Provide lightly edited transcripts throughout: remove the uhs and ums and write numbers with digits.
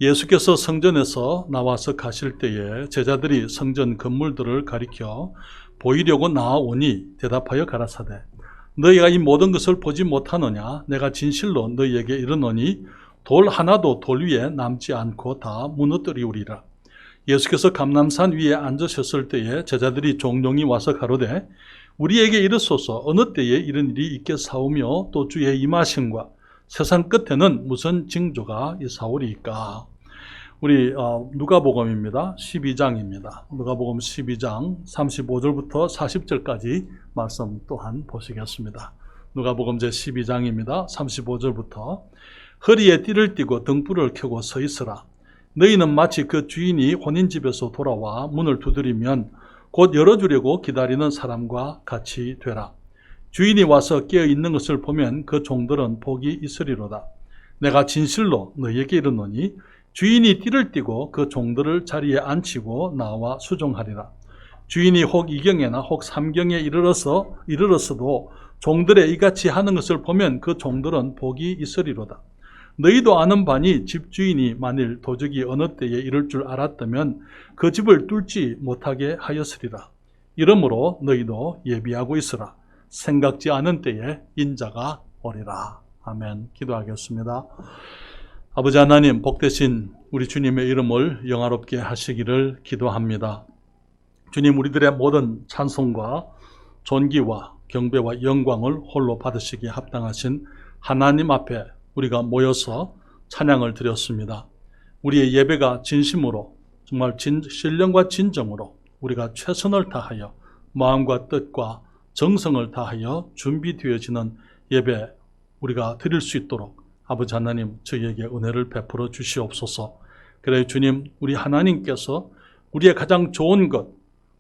예수께서 성전에서 나와서 가실 때에 제자들이 성전 건물들을 가리켜 보이려고 나아오니 대답하여 가라사대 너희가 이 모든 것을 보지 못하느냐? 내가 진실로 너희에게 이르노니 돌 하나도 돌 위에 남지 않고 다 무너뜨리우리라. 예수께서 감람산 위에 앉으셨을 때에 제자들이 종종이 와서 가로되 우리에게 이르소서 어느 때에 이런 일이 있겠사오며 또 주의 임하심과 세상 끝에는 무슨 징조가 있사오리이까. 우리 누가복음입니다. 12장입니다. 누가복음 12장 35절부터 40절까지 말씀 또한 보시겠습니다. 누가복음 제12장입니다. 35절부터 허리에 띠를 띠고 등불을 켜고 서 있으라. 너희는 마치 그 주인이 혼인집에서 돌아와 문을 두드리면 곧 열어주려고 기다리는 사람과 같이 되라. 주인이 와서 깨어 있는 것을 보면 그 종들은 복이 있으리로다. 내가 진실로 너희에게 이르노니 주인이 띠를 띠고 그 종들을 자리에 앉히고 나와 수종하리라. 주인이 혹 이경에나 혹 삼경에 이르렀어도 종들의 이같이 하는 것을 보면 그 종들은 복이 있으리로다. 너희도 아는 바니 집주인이 만일 도적이 어느 때에 이를 줄 알았다면 그 집을 뚫지 못하게 하였으리라. 이러므로 너희도 예비하고 있으라. 생각지 않은 때에 인자가 오리라. 아멘. 기도하겠습니다. 아버지 하나님, 복되신 우리 주님의 이름을 영화롭게 하시기를 기도합니다. 주님, 우리들의 모든 찬송과 존귀와 경배와 영광을 홀로 받으시기에 합당하신 하나님 앞에 우리가 모여서 찬양을 드렸습니다. 우리의 예배가 진심으로 정말 신령과 진정으로 우리가 최선을 다하여 마음과 뜻과 정성을 다하여 준비되어지는 예배 우리가 드릴 수 있도록 아버지 하나님 저희에게 은혜를 베풀어 주시옵소서. 그래 주님, 우리 하나님께서 우리의 가장 좋은 것,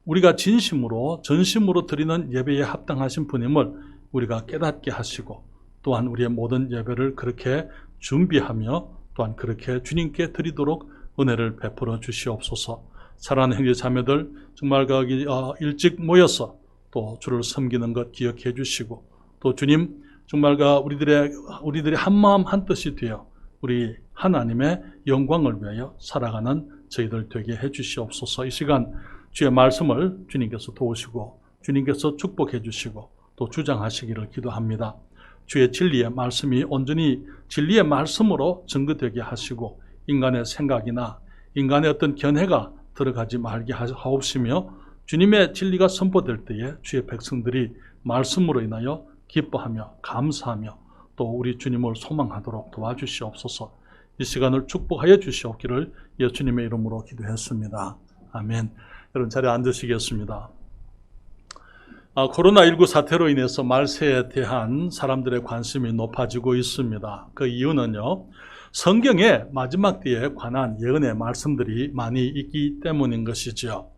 우리가 진심으로 전심으로 드리는 예배에 합당하신 분임을 우리가 깨닫게 하시고 또한 우리의 모든 예배를 그렇게 준비하며 또한 그렇게 주님께 드리도록 은혜를 베풀어 주시옵소서. 사랑하는 형제 자매들 정말 거기 일찍 모여서 또 주를 섬기는 것 기억해 주시고 또 주님 정말 우리들의 한마음 한뜻이 되어 우리 하나님의 영광을 위하여 살아가는 저희들 되게 해 주시옵소서. 이 시간 주의 말씀을 주님께서 도우시고 주님께서 축복해 주시고 또 주장하시기를 기도합니다. 주의 진리의 말씀이 온전히 진리의 말씀으로 증거되게 하시고 인간의 생각이나 인간의 어떤 견해가 들어가지 말게 하옵시며 주님의 진리가 선포될 때에 주의 백성들이 말씀으로 인하여 기뻐하며 감사하며 또 우리 주님을 소망하도록 도와주시옵소서. 이 시간을 축복하여 주시옵기를 예수님의 이름으로 기도했습니다. 아멘. 여러분 자리에 앉으시겠습니다. 코로나19 사태로 인해서 말세에 대한 사람들의 관심이 높아지고 있습니다. 그 이유는요, 성경의 마지막 때에 관한 예언의 말씀들이 많이 있기 때문인 것이죠.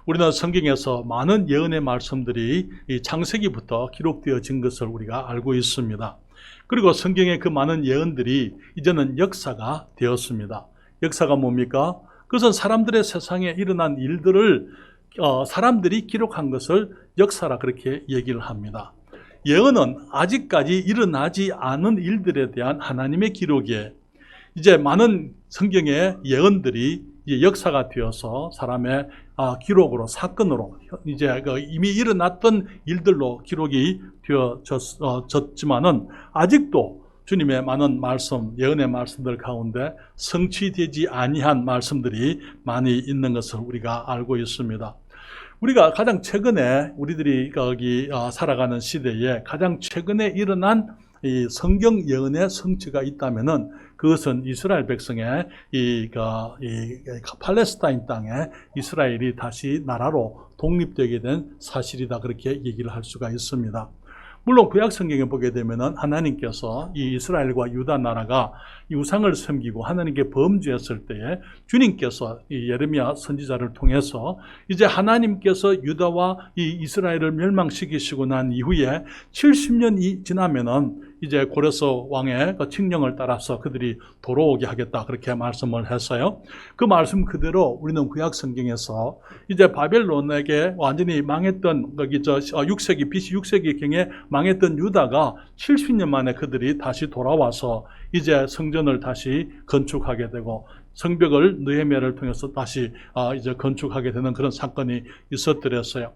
우리는 성경에서 많은 예언의 말씀들이 이 창세기부터 기록되어진 것을 우리가 알고 있습니다. 그리고 성경의 그 많은 예언들이 이제는 역사가 되었습니다. 역사가 뭡니까? 그것은 사람들의 세상에 일어난 일들을 사람들이 기록한 것을 역사라 그렇게 얘기를 합니다. 예언은 아직까지 일어나지 않은 일들에 대한 하나님의 기록이에요. 이제 많은 성경의 예언들이 이제 역사가 되어서 사람의 기록으로 사건으로 이제 이미 일어났던 일들로 기록이 되어졌지만은 아직도 주님의 많은 말씀, 예언의 말씀들 가운데 성취되지 아니한 말씀들이 많이 있는 것을 우리가 알고 있습니다. 우리가 가장 최근에 우리들이 여기 살아가는 시대에 가장 최근에 일어난 이 성경 예언의 성취가 있다면은 그것은 이스라엘 백성의 이 팔레스타인 땅에 이스라엘이 다시 나라로 독립되게 된 사실이다 그렇게 얘기를 할 수가 있습니다. 물론 구약 성경에 보게 되면은 하나님께서 이 이스라엘과 유다 나라가 이 우상을 섬기고 하나님께 범죄했을 때에 주님께서 이 예레미야 선지자를 통해서 이제 하나님께서 유다와 이 이스라엘을 멸망시키시고 난 이후에 70년이 지나면은 이제 고레스 왕의 그 칙령을 따라서 그들이 돌아오게 하겠다 그렇게 말씀을 했어요. 그 말씀 그대로 우리는 구약 성경에서 이제 바벨론에게 완전히 망했던 거기 6세기 BC 6세기경에 망했던 유다가 70년 만에 그들이 다시 돌아와서 이제 성전을 다시 건축하게 되고 성벽을 느헤미야를 통해서 다시 이제 건축하게 되는 그런 사건이 있었더랬어요.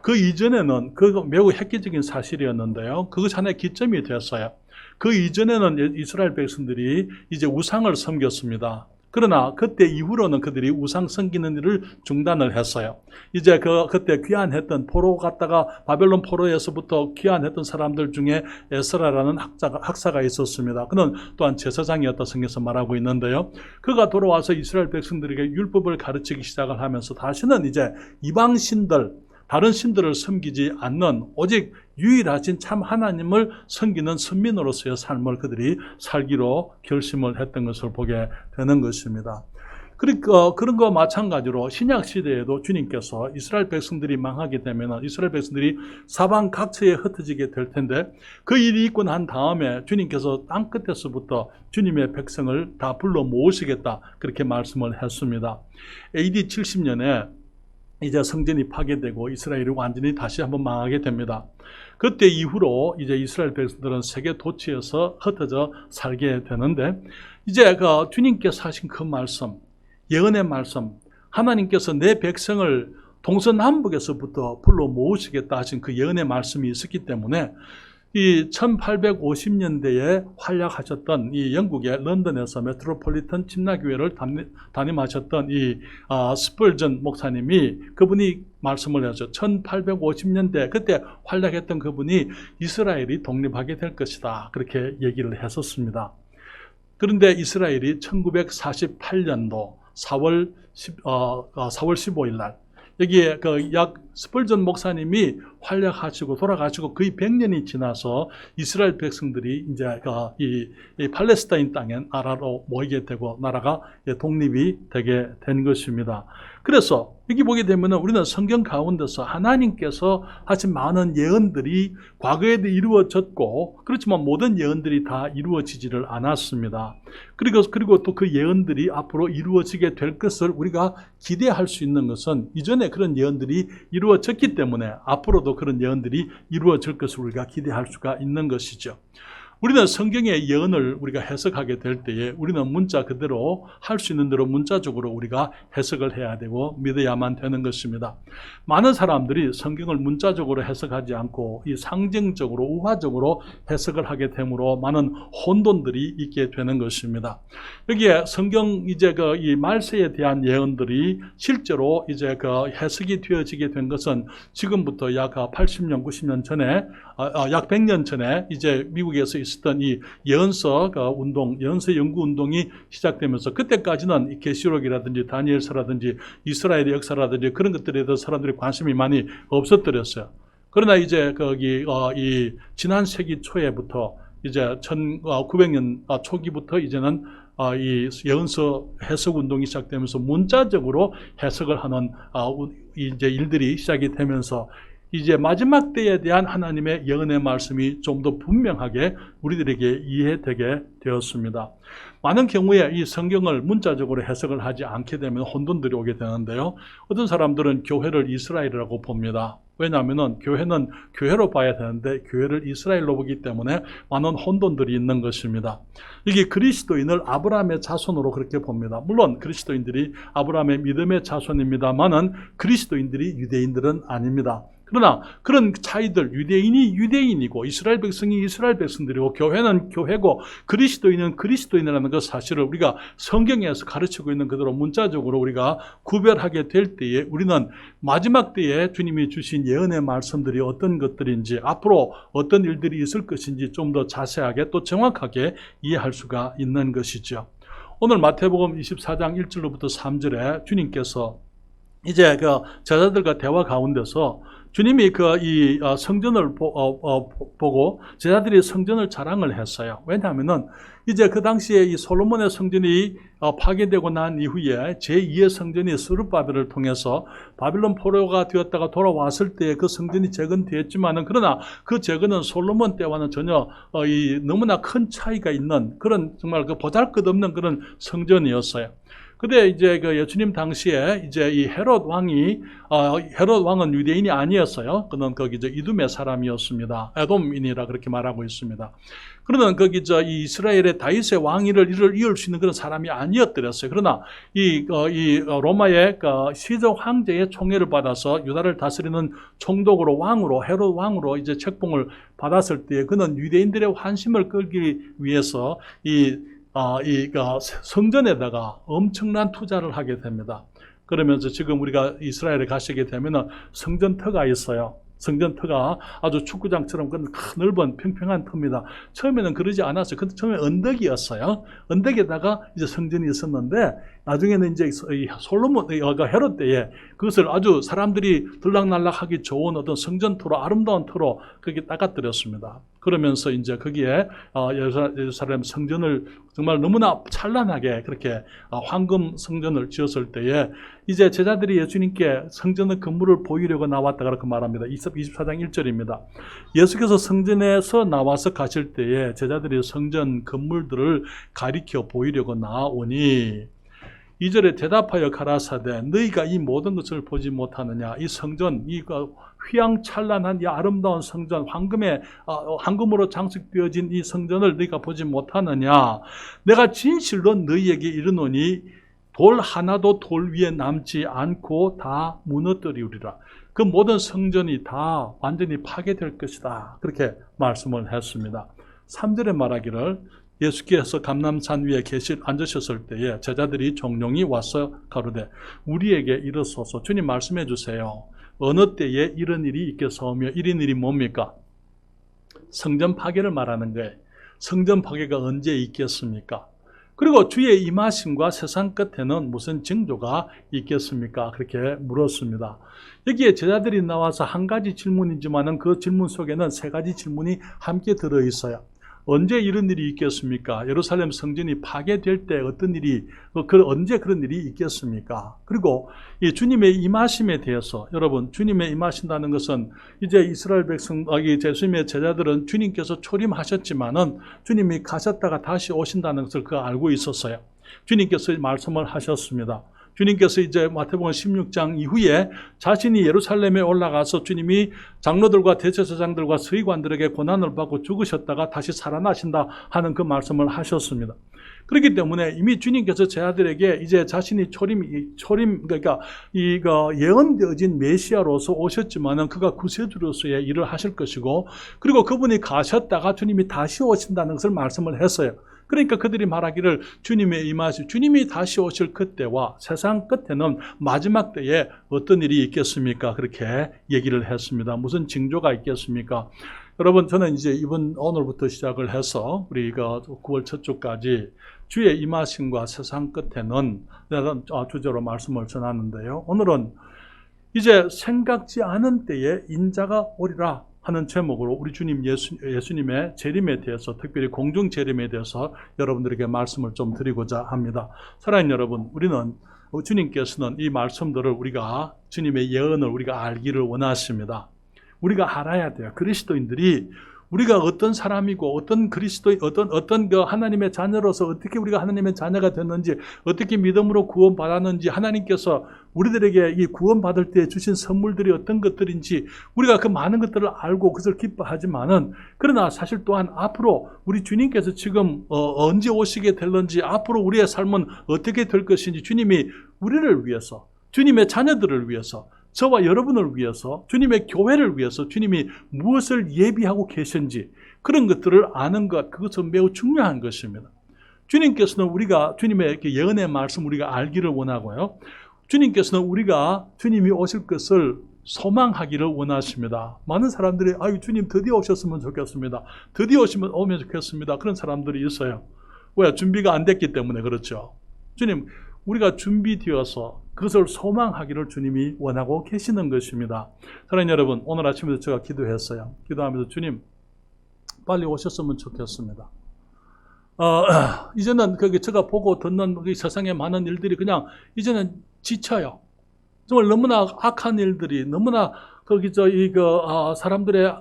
그 이전에는 그 매우 획기적인 사실이었는데요. 그것이 하나의 기점이 됐어요. 그 이전에는 이스라엘 백성들이 이제 우상을 섬겼습니다. 그러나 그때 이후로는 그들이 우상 섬기는 일을 중단을 했어요. 이제 그때 귀환했던 포로 갔다가 바벨론 포로에서부터 귀환했던 사람들 중에 에스라라는 학사가 있었습니다. 그는 또한 제사장이었다 성경에서 말하고 있는데요. 그가 돌아와서 이스라엘 백성들에게 율법을 가르치기 시작을 하면서 다시는 이제 이방신들, 다른 신들을 섬기지 않는 오직 유일하신 참 하나님을 섬기는 선민으로서의 삶을 그들이 살기로 결심을 했던 것을 보게 되는 것입니다. 그러니까 그런 거와 마찬가지로 신약 시대에도 주님께서 이스라엘 백성들이 망하게 되면 이스라엘 백성들이 사방 각처에 흩어지게 될 텐데 그 일이 있고 난 다음에 주님께서 땅 끝에서부터 주님의 백성을 다 불러 모으시겠다 그렇게 말씀을 했습니다. AD 70년에 이제 성전이 파괴되고 이스라엘이 완전히 다시 한번 망하게 됩니다. 그때 이후로 이제 이스라엘 백성들은 세계 도처에서 흩어져 살게 되는데 이제 그 주님께서 하신 그 말씀, 예언의 말씀, 하나님께서 내 백성을 동서남북에서부터 불러 모으시겠다 하신 그 예언의 말씀이 있었기 때문에 이 1850년대에 활약하셨던 이 영국의 런던에서 메트로폴리탄 침례교회를 담임하셨던 이 스펄전 목사님이 그분이 말씀을 하죠. 1850년대 그때 활약했던 그분이 이스라엘이 독립하게 될 것이다. 그렇게 얘기를 했었습니다. 그런데 이스라엘이 1948년도 4월 15일 날 여기에 스펄전 목사님이 활약하시고 돌아가시고 거의 100년이 지나서 이스라엘 백성들이 이제 이 팔레스타인 땅에 나라로 모이게 되고 나라가 독립이 되게 된 것입니다. 그래서 여기 보게 되면 우리는 성경 가운데서 하나님께서 하신 많은 예언들이 과거에도 이루어졌고 그렇지만 모든 예언들이 다 이루어지지를 않았습니다. 그리고 또 그 예언들이 앞으로 이루어지게 될 것을 우리가 기대할 수 있는 것은 이전에 그런 예언들이 이루어졌기 때문에 앞으로도 그런 예언들이 이루어질 것을 우리가 기대할 수가 있는 것이죠. 우리는 성경의 예언을 우리가 해석하게 될 때에 우리는 문자 그대로 할 수 있는 대로 문자적으로 우리가 해석을 해야 되고 믿어야만 되는 것입니다. 많은 사람들이 성경을 문자적으로 해석하지 않고 이 상징적으로 우화적으로 해석을 하게 되므로 많은 혼돈들이 있게 되는 것입니다. 여기에 성경 이제 이 말세에 대한 예언들이 실제로 이제 해석이 되어지게 된 것은 지금부터 약 80년, 90년 전에 약 100년 전에 이제 미국에서 있었던 이 예언서 운동, 예언서 연구 운동이 시작되면서 그때까지는 이 계시록이라든지 다니엘서라든지 이스라엘의 역사라든지 그런 것들에 대해서 사람들이 관심이 많이 없었더랬어요. 그러나 이제 이 지난 세기 초에부터 이제 1900년 초기부터 이제는 이 예언서 해석 운동이 시작되면서 문자적으로 해석을 하는 이제 일들이 시작이 되면서 이제 마지막 때에 대한 하나님의 예언의 말씀이 좀 더 분명하게 우리들에게 이해되게 되었습니다. 많은 경우에 이 성경을 문자적으로 해석을 하지 않게 되면 혼돈들이 오게 되는데요. 어떤 사람들은 교회를 이스라엘이라고 봅니다. 왜냐하면 교회는 교회로 봐야 되는데 교회를 이스라엘로 보기 때문에 많은 혼돈들이 있는 것입니다. 이게 그리스도인을 아브라함의 자손으로 그렇게 봅니다. 물론 그리스도인들이 아브라함의 믿음의 자손입니다만은 그리스도인들이 유대인들은 아닙니다. 그러나 그런 차이들, 유대인이 유대인이고 이스라엘 백성이 이스라엘 백성들이고 교회는 교회고 그리스도인은 그리스도인이라는 그 사실을 우리가 성경에서 가르치고 있는 그대로 문자적으로 우리가 구별하게 될 때에 우리는 마지막 때에 주님이 주신 예언의 말씀들이 어떤 것들인지 앞으로 어떤 일들이 있을 것인지 좀 더 자세하게 또 정확하게 이해할 수가 있는 것이죠. 오늘 마태복음 24장 1절로부터 3절에 주님께서 이제 제자들과 대화 가운데서 주님이 이 성전을 보고 제자들이 성전을 자랑을 했어요. 왜냐하면은 이제 그 당시에 이 솔로몬의 성전이 파괴되고 난 이후에 제2의 성전이 스룹바벨을 통해서 바빌론 포로가 되었다가 돌아왔을 때 그 성전이 재건되었지만은 그러나 그 재건은 솔로몬 때와는 전혀 너무나 큰 차이가 있는 그런 정말 보잘것없는 그런 성전이었어요. 근데 이제 그 예수님 당시에 이제 이 헤롯 왕은 유대인이 아니었어요. 그는 거기 이둠의 사람이었습니다. 에돔인이라 그렇게 말하고 있습니다. 그러는 거기 이 이스라엘의 다윗의 왕위를 이을 수 있는 그런 사람이 아니었더랬어요. 그러나 이 로마의 시저 황제의 총애를 받아서 유다를 다스리는 총독으로 왕으로 헤롯 왕으로 이제 책봉을 받았을 때 그는 유대인들의 환심을 끌기 위해서 성전에다가 엄청난 투자를 하게 됩니다. 그러면서 지금 우리가 이스라엘에 가시게 되면 성전터가 있어요. 성전터가 아주 축구장처럼 큰 넓은 평평한 터입니다. 처음에는 그러지 않았어요. 근데 처음에 언덕이었어요. 언덕에다가 이제 성전이 있었는데 나중에는 이제 헤롯 때에 그것을 아주 사람들이 들락날락하기 좋은 어떤 성전터로 아름다운 터로 거기 닦아뜨렸습니다. 그러면서 이제 거기에 예루살렘 성전을 정말 너무나 찬란하게 그렇게 황금 성전을 지었을 때에 이제 제자들이 예수님께 성전의 건물을 보이려고 나왔다 그렇게 말합니다. 24장 1절입니다. 예수께서 성전에서 나와서 가실 때에 제자들이 성전 건물들을 가리켜 보이려고 나오니 2절에 대답하여 가라사대 너희가 이 모든 것을 보지 못하느냐. 이 성전, 이 휘황찬란한 이 아름다운 성전, 황금으로 장식되어진 이 성전을 너희가 보지 못하느냐. 내가 진실로 너희에게 이르노니 돌 하나도 돌 위에 남지 않고 다 무너뜨리우리라. 그 모든 성전이 다 완전히 파괴될 것이다. 그렇게 말씀을 했습니다. 3절에 말하기를 예수께서 감람산 위에 앉으셨을 때에 제자들이 종용이 와서 가로되 우리에게 이르소서. 주님 말씀해 주세요. 어느 때에 이런 일이 있겠사오며 이런 일이 뭡니까? 성전 파괴를 말하는 거예요. 성전 파괴가 언제 있겠습니까? 그리고 주의 임하심과 세상 끝에는 무슨 징조가 있겠습니까? 그렇게 물었습니다. 여기에 제자들이 나와서 한 가지 질문이지만 그 질문 속에는 세 가지 질문이 함께 들어있어요. 언제 이런 일이 있겠습니까? 예루살렘 성전이 파괴될 때 어떤 일이, 언제 그런 일이 있겠습니까? 그리고 이 주님의 임하심에 대해서, 여러분, 주님의 임하신다는 것은 이제 이스라엘 백성, 예수님의 제자들은 주님께서 초림하셨지만은 주님이 가셨다가 다시 오신다는 것을 알고 있었어요. 주님께서 말씀을 하셨습니다. 주님께서 이제 마태복음 16장 이후에 자신이 예루살렘에 올라가서 주님이 장로들과 대제사장들과 서기관들에게 고난을 받고 죽으셨다가 다시 살아나신다 하는 그 말씀을 하셨습니다. 그렇기 때문에 이미 주님께서 제자들에게 이제 자신이 그러니까 예언되어진 메시아로서 오셨지만은 그가 구세주로서의 일을 하실 것이고 그리고 그분이 가셨다가 주님이 다시 오신다는 것을 말씀을 했어요. 그러니까 그들이 말하기를 주님이 다시 오실 그때와 세상 끝에는 마지막 때에 어떤 일이 있겠습니까? 그렇게 얘기를 했습니다. 무슨 징조가 있겠습니까? 여러분, 저는 이제 오늘부터 시작을 해서 우리가 9월 첫 주까지 주의 임하심과 세상 끝에는 주제로 말씀을 전하는데요. 오늘은 이제 생각지 않은 때에 인자가 오리라 하는 제목으로 우리 주님 예수님의 재림에 대해서, 특별히 공중 재림에 대해서 여러분들에게 말씀을 좀 드리고자 합니다. 사랑하는 여러분, 우리는 주님께서는 이 말씀들을 주님의 예언을 우리가 알기를 원하십니다. 우리가 알아야 돼요. 그리스도인들이 우리가 어떤 사람이고 어떤 그 하나님의 자녀로서 어떻게 우리가 하나님의 자녀가 됐는지, 어떻게 믿음으로 구원받았는지, 하나님께서 우리들에게 이 구원받을 때 주신 선물들이 어떤 것들인지 우리가 그 많은 것들을 알고 그것을 기뻐하지만은, 그러나 사실 또한 앞으로 우리 주님께서 지금 언제 오시게 될는지, 앞으로 우리의 삶은 어떻게 될 것인지, 주님이 우리를 위해서, 주님의 자녀들을 위해서, 저와 여러분을 위해서, 주님의 교회를 위해서 주님이 무엇을 예비하고 계신지, 그런 것들을 아는 것, 그것은 매우 중요한 것입니다. 주님께서는 주님의 예언의 말씀 우리가 알기를 원하고요. 주님께서는 주님이 오실 것을 소망하기를 원하십니다. 많은 사람들이 주님 드디어 오셨으면 좋겠습니다. 드디어 오면 좋겠습니다. 그런 사람들이 있어요. 왜? 준비가 안 됐기 때문에 그렇죠. 주님, 우리가 준비되어서 그것을 소망하기를 주님이 원하고 계시는 것입니다. 사랑하는 여러분, 오늘 아침에도 제가 기도했어요. 기도하면서 주님, 빨리 오셨으면 좋겠습니다. 이제는 제가 보고 듣는 세상의 많은 일들이 그냥 이제는 지쳐요. 정말 너무나 악한 일들이, 너무나 사람들의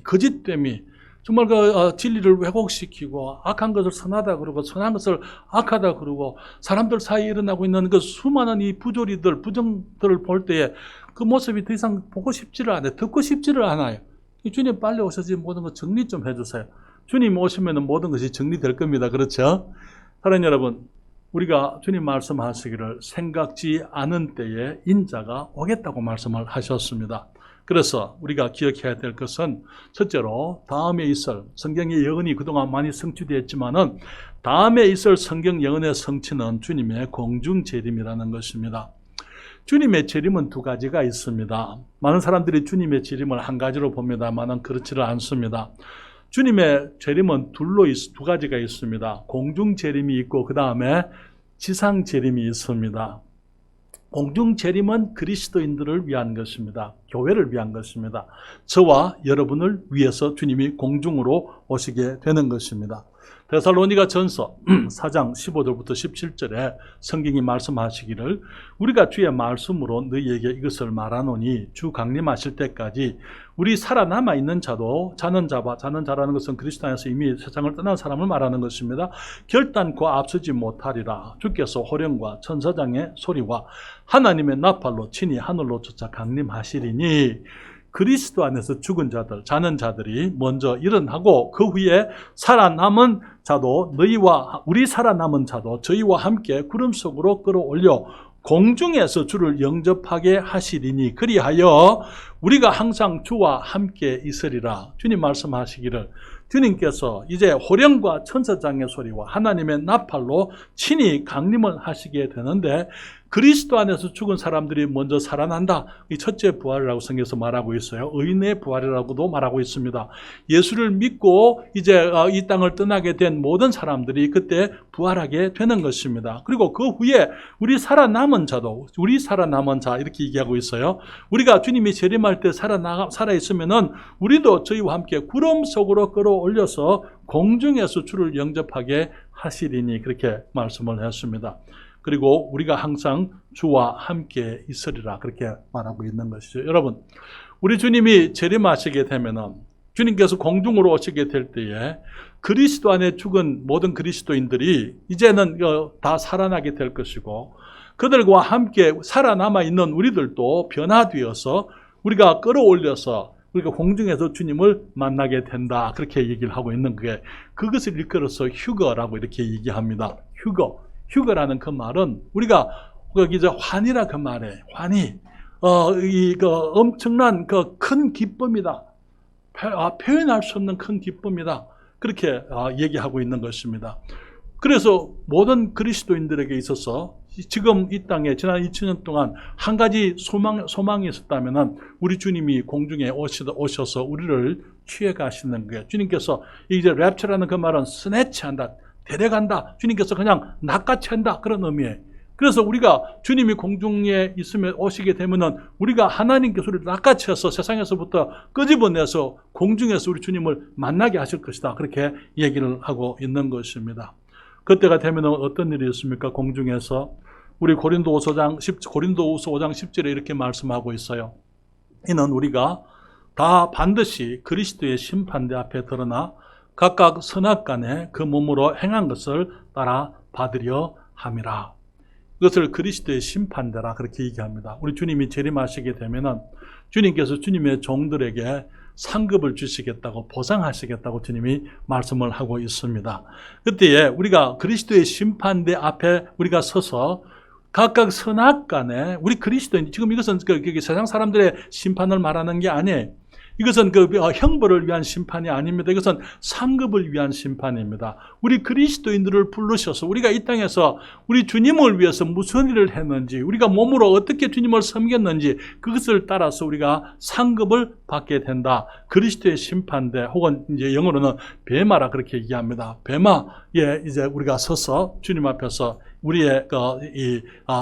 거짓됨이, 정말 진리를 왜곡시키고 악한 것을 선하다 그러고 선한 것을 악하다 그러고 사람들 사이에 일어나고 있는 그 수많은 이 부조리들, 부정들을 볼 때에 그 모습이 더 이상 보고 싶지를 않아요. 듣고 싶지를 않아요. 주님 빨리 오셔서 모든 것 정리 좀 해주세요. 주님 오시면 모든 것이 정리될 겁니다. 그렇죠? 사랑하는 여러분, 우리가 주님 말씀하시기를 생각지 않은 때에 인자가 오겠다고 말씀을 하셨습니다. 그래서 우리가 기억해야 될 것은 첫째로 다음에 있을 성경의 예언이 그동안 많이 성취되었지만은 다음에 있을 성경 예언의 성취는 주님의 공중 재림이라는 것입니다. 주님의 재림은 두 가지가 있습니다. 많은 사람들이 주님의 재림을 한 가지로 봅니다만은 그렇지를 않습니다. 주님의 재림은 두 가지가 있습니다. 공중 재림이 있고 그 다음에 지상 재림이 있습니다. 공중 재림은 그리스도인들을 위한 것입니다. 교회를 위한 것입니다. 저와 여러분을 위해서 주님이 공중으로 오시게 되는 것입니다. 데살로니가 전서 4장 15절부터 17절에 성경이 말씀하시기를 우리가 주의 말씀으로 너희에게 이것을 말하노니 주 강림하실 때까지 우리 살아남아 있는 자도 자는 자라는 것은 그리스도 안에서 이미 세상을 떠난 사람을 말하는 것입니다. 결단코 앞서지 못하리라. 주께서 호령과 천사장의 소리와 하나님의 나팔로 친히 하늘로 쫓아 강림하시리니 그리스도 안에서 죽은 자들, 자는 자들이 먼저 일어나고 그 후에 살아남은 자도 우리 살아남은 자도 저희와 함께 구름 속으로 끌어올려 공중에서 주를 영접하게 하시리니 그리하여 우리가 항상 주와 함께 있으리라. 주님 말씀하시기를 주님께서 이제 호령과 천사장의 소리와 하나님의 나팔로 친히 강림을 하시게 되는데 그리스도 안에서 죽은 사람들이 먼저 살아난다. 이 첫째 부활이라고 성경에서 말하고 있어요. 의인의 부활이라고도 말하고 있습니다. 예수를 믿고 이제 이 땅을 떠나게 된 모든 사람들이 그때 부활하게 되는 것입니다. 그리고 그 후에 우리 살아남은 자 이렇게 얘기하고 있어요. 우리가 주님이 재림할 때 살아있으면은 우리도 저희와 함께 구름 속으로 끌어올려서 공중에서 주를 영접하게 하시리니 그렇게 말씀을 했습니다. 그리고 우리가 항상 주와 함께 있으리라 그렇게 말하고 있는 것이죠. 여러분, 우리 주님이 재림하시게 되면은 주님께서 공중으로 오시게 될 때에 그리스도 안에 죽은 모든 그리스도인들이 이제는 다 살아나게 될 것이고 그들과 함께 살아남아 있는 우리들도 변화되어서 우리가 끌어올려서 우리가 공중에서 주님을 만나게 된다 그렇게 얘기를 하고 있는 게 그것을 일컬어서 휴거라고 이렇게 얘기합니다. 휴거라는 그 말은 우리가 이제 환희라 그 말에 환희 엄청난 그 큰 기쁨이다. 표현할 수 없는 큰 기쁨이다. 그렇게 얘기하고 있는 것입니다. 그래서 모든 그리스도인들에게 있어서 지금 이 땅에 지난 2000년 동안 한 가지 소망이 있었다면 우리 주님이 공중에 오셔서 우리를 취해 가시는 거예요. 주님께서 이제 랩처라는 그 말은 스네치한다. 데려간다. 주님께서 그냥 낚아챈다. 그런 의미예요. 그래서 우리가 주님이 공중에 있으면 오시게 되면은 우리가 하나님께서 우리를 낚아채서 세상에서부터 끄집어내서 공중에서 우리 주님을 만나게 하실 것이다. 그렇게 얘기를 하고 있는 것입니다. 그때가 되면은 어떤 일이 있습니까? 공중에서 우리 고린도후서 5장 10절에 이렇게 말씀하고 있어요. 이는 우리가 다 반드시 그리스도의 심판대 앞에 드러나 각각 선악간에 그 몸으로 행한 것을 따라 받으려 함이라. 그것을 그리스도의 심판대라 그렇게 얘기합니다. 우리 주님이 재림하시게 되면은 주님께서 주님의 종들에게 상급을 주시겠다고 보상하시겠다고 주님이 말씀을 하고 있습니다. 그때에 우리가 그리스도의 심판대 앞에 우리가 서서 각각 선악간에 우리 그리스도인 지금 이것은 세상 사람들의 심판을 말하는 게 아니에요. 이것은 형벌을 위한 심판이 아닙니다. 이것은 상급을 위한 심판입니다. 우리 그리스도인들을 부르셔서 우리가 이 땅에서 우리 주님을 위해서 무슨 일을 했는지, 우리가 몸으로 어떻게 주님을 섬겼는지 그것을 따라서 우리가 상급을 받게 된다. 그리스도의 심판대 혹은 이제 영어로는 베마라 그렇게 얘기합니다. 베마에 이제 우리가 서서 주님 앞에서 우리의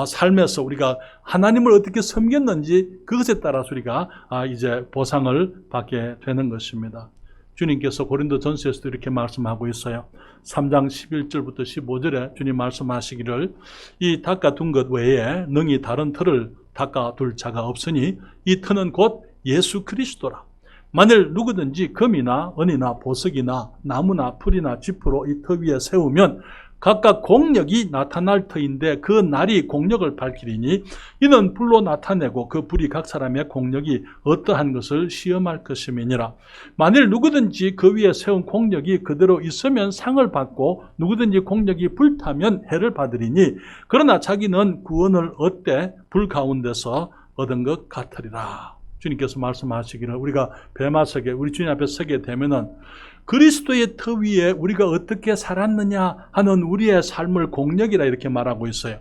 삶에서 우리가 하나님을 어떻게 섬겼는지 그것에 따라서 우리가 이제 보상을 받게 되는 것입니다. 주님께서 고린도전서에서도 이렇게 말씀하고 있어요. 3장 11절부터 15절에 주님 말씀하시기를 이 닦아둔 것 외에 능히 다른 터를 닦아둘 자가 없으니 이 터는 곧 예수 그리스도라. 만일 누구든지 금이나 은이나 보석이나 나무나 풀이나 짚으로 이 터 위에 세우면 각각 공력이 나타날 터인데 그 날이 공력을 밝히리니 이는 불로 나타내고 그 불이 각 사람의 공력이 어떠한 것을 시험할 것임이니라. 만일 누구든지 그 위에 세운 공력이 그대로 있으면 상을 받고 누구든지 공력이 불타면 해를 받으리니 그러나 자기는 구원을 얻되 불 가운데서 얻은 것 같으리라. 주님께서 말씀하시기를 우리가 베마석에 우리 주님 앞에 서게 되면은 그리스도의 터 위에 우리가 어떻게 살았느냐 하는 우리의 삶을 공력이라 이렇게 말하고 있어요.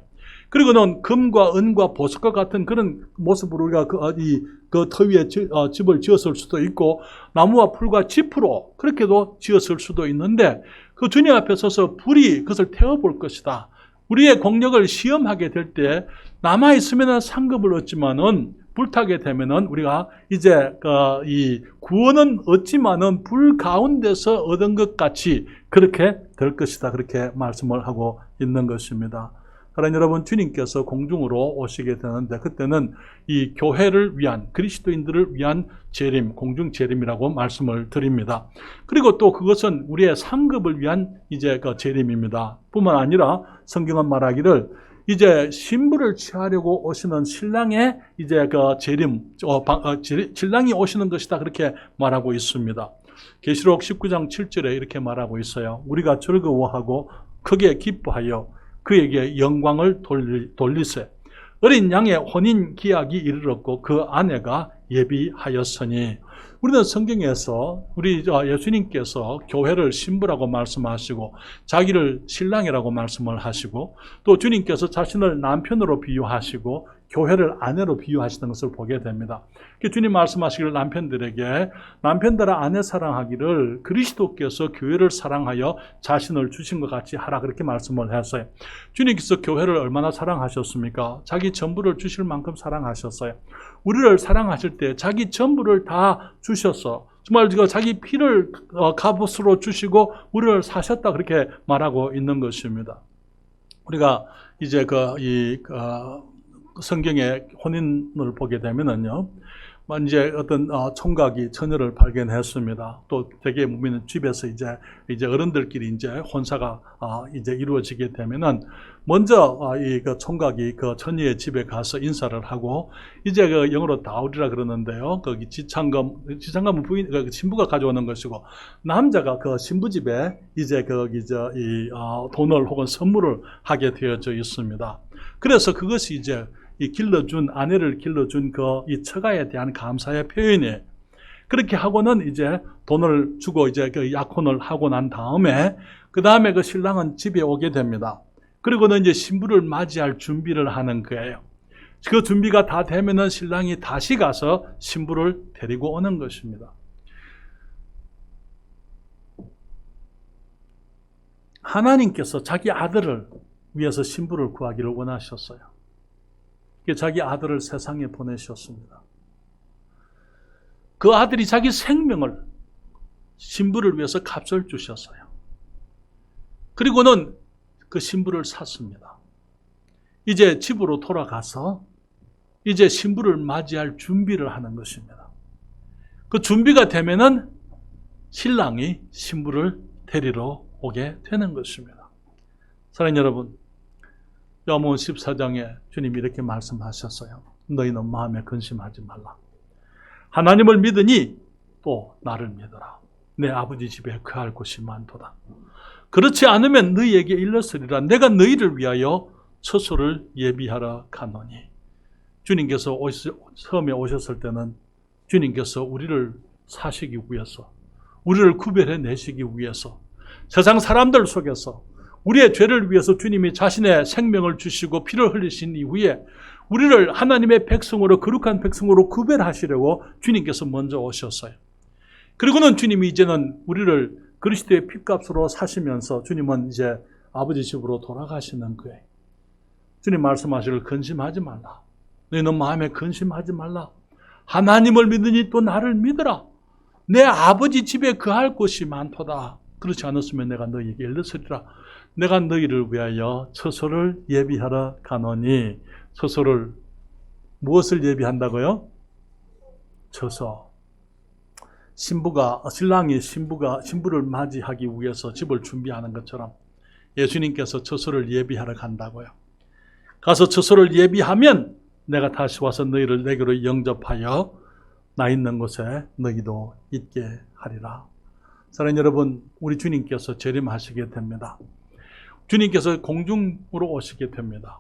그리고는 금과 은과 보석과 같은 그런 모습으로 우리가 그 터 위에 집을 지었을 수도 있고 나무와 풀과 짚으로 그렇게도 지었을 수도 있는데 그 주님 앞에 서서 불이 그것을 태워볼 것이다. 우리의 공력을 시험하게 될 때 남아있으면 상급을 얻지만은 불타게 되면은 우리가 이제 이 구원은 얻지만은 불 가운데서 얻은 것 같이 그렇게 될 것이다. 그렇게 말씀을 하고 있는 것입니다. 그러나 여러분 주님께서 공중으로 오시게 되는데 그때는 이 교회를 위한 그리스도인들을 위한 재림, 공중 재림이라고 말씀을 드립니다. 그리고 또 그것은 우리의 상급을 위한 이제 그 재림입니다. 뿐만 아니라 성경은 말하기를 이제 신부를 취하려고 오시는 신랑의 이제 그 재림, 신랑이 오시는 것이다. 그렇게 말하고 있습니다. 계시록 19장 7절에 이렇게 말하고 있어요. 우리가 즐거워하고 크게 기뻐하여 그에게 영광을 돌리세. 어린 양의 혼인 기약이 이르렀고 그 아내가 예비하였으니. 우리는 성경에서 우리 예수님께서 교회를 신부라고 말씀하시고 자기를 신랑이라고 말씀을 하시고 또 주님께서 자신을 남편으로 비유하시고 교회를 아내로 비유하시는 것을 보게 됩니다. 주님 말씀하시기를 남편들아 아내 사랑하기를 그리스도께서 교회를 사랑하여 자신을 주신 것 같이 하라 그렇게 말씀을 했어요. 주님께서 교회를 얼마나 사랑하셨습니까? 자기 전부를 주실 만큼 사랑하셨어요. 우리를 사랑하실 때 자기 전부를 다 주셔서 정말 자기 피를 값으로 주시고 우리를 사셨다 그렇게 말하고 있는 것입니다. 우리가 이제 성경의 혼인을 보게 되면은요, 이제 어떤 총각이 처녀를 발견했습니다. 또 되게 보면 집에서 이제 어른들끼리 이제 혼사가 이제 이루어지게 되면은 먼저 그 총각이 그 처녀의 집에 가서 인사를 하고 이제 그 영어로 다우리라 그러는데요. 거기 지참금은 신부가 가져오는 것이고 남자가 그 신부 집에 이제 돈을 혹은 선물을 하게 되어져 있습니다. 그래서 그것이 이제 아내를 길러준 이 처가에 대한 감사의 표현이에요. 그렇게 하고는 이제 돈을 주고 이제 그 약혼을 하고 난 다음에 그 다음에 그 신랑은 집에 오게 됩니다. 그리고는 이제 신부를 맞이할 준비를 하는 거예요. 그 준비가 다 되면은 신랑이 다시 가서 신부를 데리고 오는 것입니다. 하나님께서 자기 아들을 위해서 신부를 구하기를 원하셨어요. 자기 아들을 세상에 보내셨습니다. 그 아들이 자기 생명을 신부를 위해서 값을 주셨어요. 그리고는 그 신부를 샀습니다. 이제 집으로 돌아가서 이제 신부를 맞이할 준비를 하는 것입니다. 그 준비가 되면은 신랑이 신부를 데리러 오게 되는 것입니다. 사랑하는 여러분, 요한복음 14장에 주님이 이렇게 말씀하셨어요. 너희는 마음에 근심하지 말라. 하나님을 믿으니 또 나를 믿어라. 내 아버지 집에 거할 곳이 많도다. 그렇지 않으면 너희에게 일렀으리라. 내가 너희를 위하여 처소를 예비하러 가노니. 주님께서 처음에 오셨을 때는 주님께서 우리를 사시기 위해서, 우리를 구별해 내시기 위해서 세상 사람들 속에서 우리의 죄를 위해서 주님이 자신의 생명을 주시고 피를 흘리신 이후에 우리를 하나님의 백성으로, 거룩한 백성으로 구별하시려고 주님께서 먼저 오셨어요. 그리고는 주님이 이제는 우리를 그리스도의 피값으로 사시면서 주님은 이제 아버지 집으로 돌아가시는 거예요. 주님 말씀하시기를 근심하지 말라. 너희는 마음에 근심하지 말라. 하나님을 믿으니 또 나를 믿어라. 내 아버지 집에 거할 곳이 많도다. 그렇지 않았으면 내가 너희에게 일렀으리라. 내가 너희를 위하여 처소를 예비하러 가노니. 무엇을 예비한다고요? 처소. 신랑이 신부를 맞이하기 위해서 집을 준비하는 것처럼 예수님께서 처소를 예비하러 간다고요. 가서 처소를 예비하면 내가 다시 와서 너희를 내게로 영접하여 나 있는 곳에 너희도 있게 하리라. 사랑하는 여러분, 우리 주님께서 재림하시게 됩니다. 주님께서 공중으로 오시게 됩니다.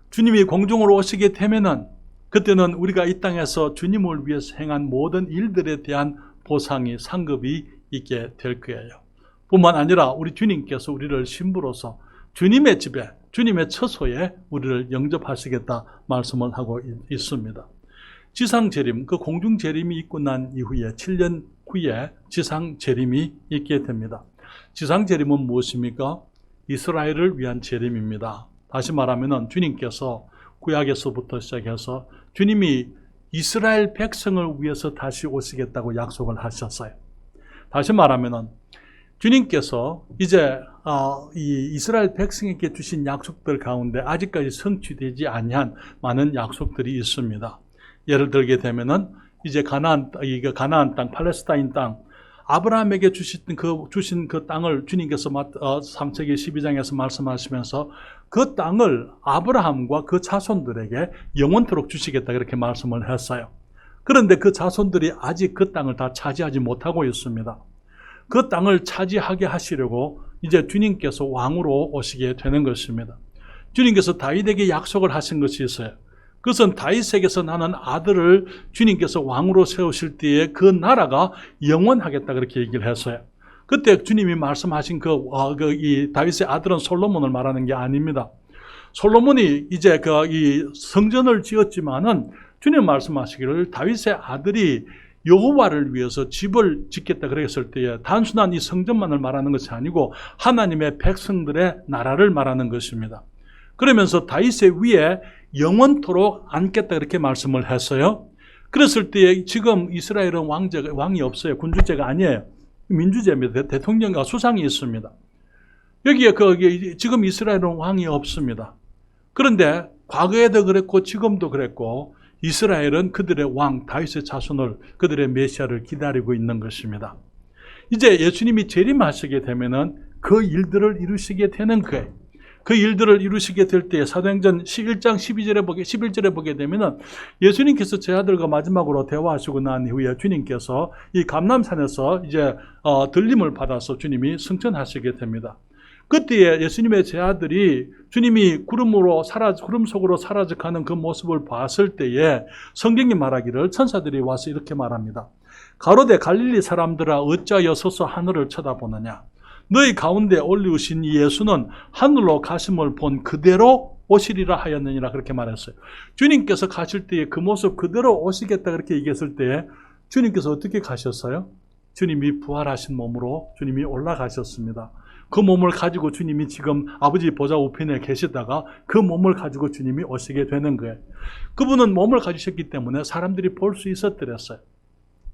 주님이 공중으로 오시게 되면은 그때는 우리가 이 땅에서 주님을 위해서 행한 모든 일들에 대한 보상이 상급이 있게 될 거예요. 뿐만 아니라 우리 주님께서 우리를 신부로서 주님의 집에, 주님의 처소에 우리를 영접하시겠다 말씀을 하고 있습니다. 지상재림, 그 공중재림이 있고 난 이후에 7년 후에 지상재림이 있게 됩니다. 지상재림은 무엇입니까? 이스라엘을 위한 재림입니다. 다시 말하면 주님께서 구약에서부터 시작해서 주님이 이스라엘 백성을 위해서 다시 오시겠다고 약속을 하셨어요. 다시 말하면 주님께서 이제 이 이스라엘 백성에게 주신 약속들 가운데 아직까지 성취되지 아니한 많은 약속들이 있습니다. 예를 들게 되면은 이제 가나안 땅, 팔레스타인 땅, 아브라함에게 주신 그 땅을 주님께서 창세기 12장에서 말씀하시면서 그 땅을 아브라함과 그 자손들에게 영원토록 주시겠다 그렇게 말씀을 했어요. 그런데 그 자손들이 아직 그 땅을 다 차지하지 못하고 있습니다. 그 땅을 차지하게 하시려고 이제 주님께서 왕으로 오시게 되는 것입니다. 주님께서 다윗에게 약속을 하신 것이 있어요. 그것은 다윗에게서 나는 아들을 주님께서 왕으로 세우실 때에 그 나라가 영원하겠다 그렇게 얘기를 했어요. 그때 주님이 말씀하신 이 다윗의 아들은 솔로몬을 말하는 게 아닙니다. 솔로몬이 이제 이 성전을 지었지만은 주님 말씀하시기를 다윗의 아들이 여호와를 위해서 집을 짓겠다 그랬을 때에 단순한 이 성전만을 말하는 것이 아니고 하나님의 백성들의 나라를 말하는 것입니다. 그러면서 다윗의 위에 영원토록 앉겠다 그렇게 말씀을 했어요. 그랬을 때에 지금 이스라엘은 왕이 없어요. 군주제가 아니에요. 민주제입니다. 대통령과 수상이 있습니다. 여기에 지금 이스라엘은 왕이 없습니다. 그런데 과거에도 그랬고 지금도 그랬고 이스라엘은 그들의 왕 다윗의 자손을, 그들의 메시아를 기다리고 있는 것입니다. 이제 예수님이 재림하시게 되면은 그 일들을 이루시게 되는 거예요. 그 일들을 이루시게 될 때에 사도행전 11장 11절에 보게 되면은 예수님께서 제 아들과 마지막으로 대화하시고 난 이후에 주님께서 이 감람산에서 이제 들림을 받아서 주님이 승천하시게 됩니다. 그때에 예수님의 제 아들이 주님이 구름 속으로 사라져가는 그 모습을 봤을 때에 성경이 말하기를 천사들이 와서 이렇게 말합니다. 가로되 갈릴리 사람들아 어찌하여 서서 하늘을 쳐다보느냐. 너희 가운데 올리우신 이 예수는 하늘로 가심을 본 그대로 오시리라 하였느니라 그렇게 말했어요. 주님께서 가실 때에 그 모습 그대로 오시겠다 그렇게 얘기했을 때에 주님께서 어떻게 가셨어요? 주님이 부활하신 몸으로 주님이 올라가셨습니다. 그 몸을 가지고 주님이 지금 아버지 보좌 우편에 계시다가 그 몸을 가지고 주님이 오시게 되는 거예요. 그분은 몸을 가지셨기 때문에 사람들이 볼 수 있었더랬어요.